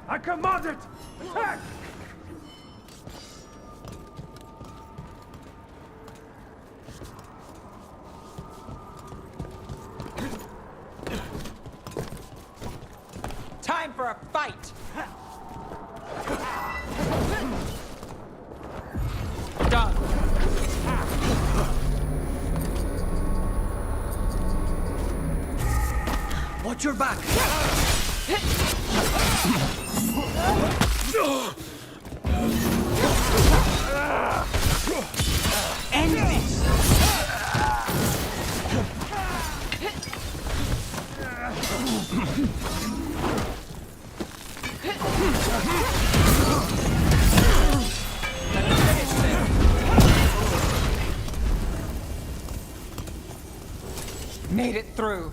I command it! Attack! Time for a fight! Done. Watch your back! End this! made it through.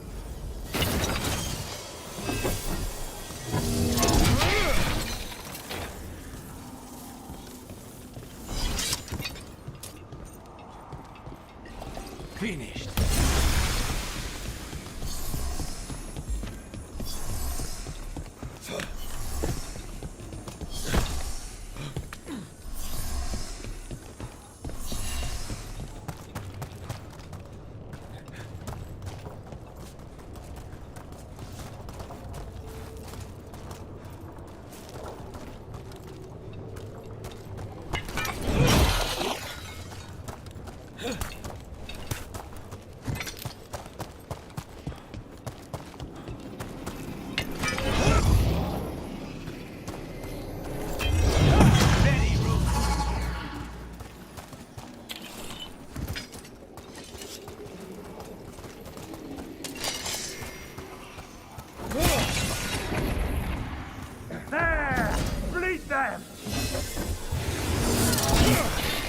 Finished.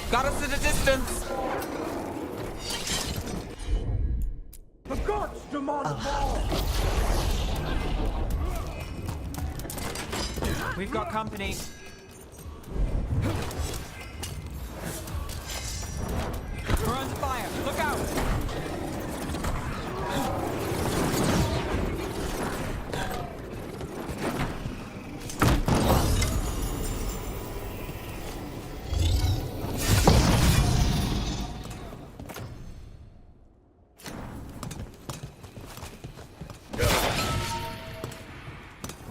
Got us at a distance. The gods demand more! We've got company. We're under fire. Look out!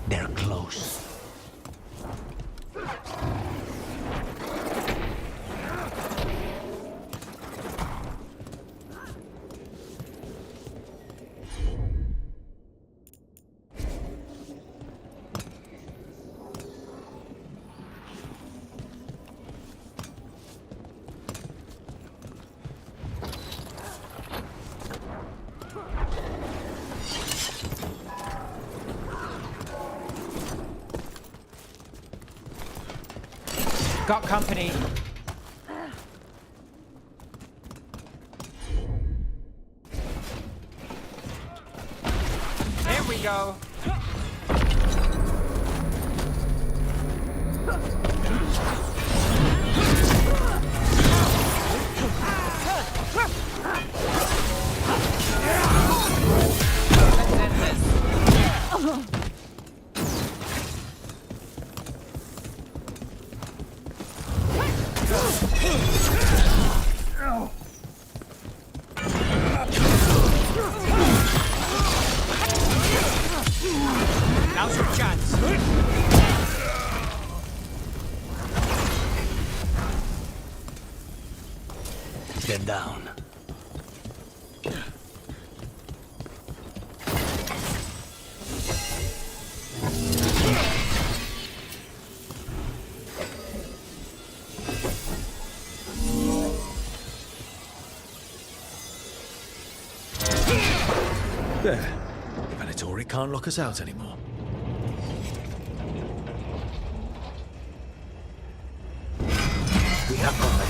They're close. Got company. Here we go. Let's end this. Now's your chance. They're down. There. The Venatori can't lock us out anymore. We have company.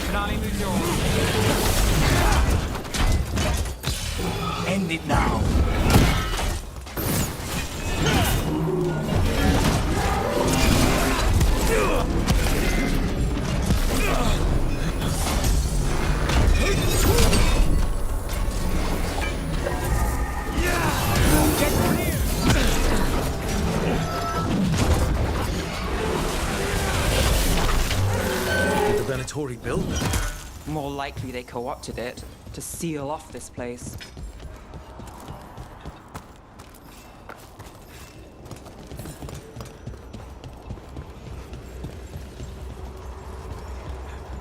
Finale moves yours. End it now. Did the Venatori build them? More likely they co-opted it to seal off this place.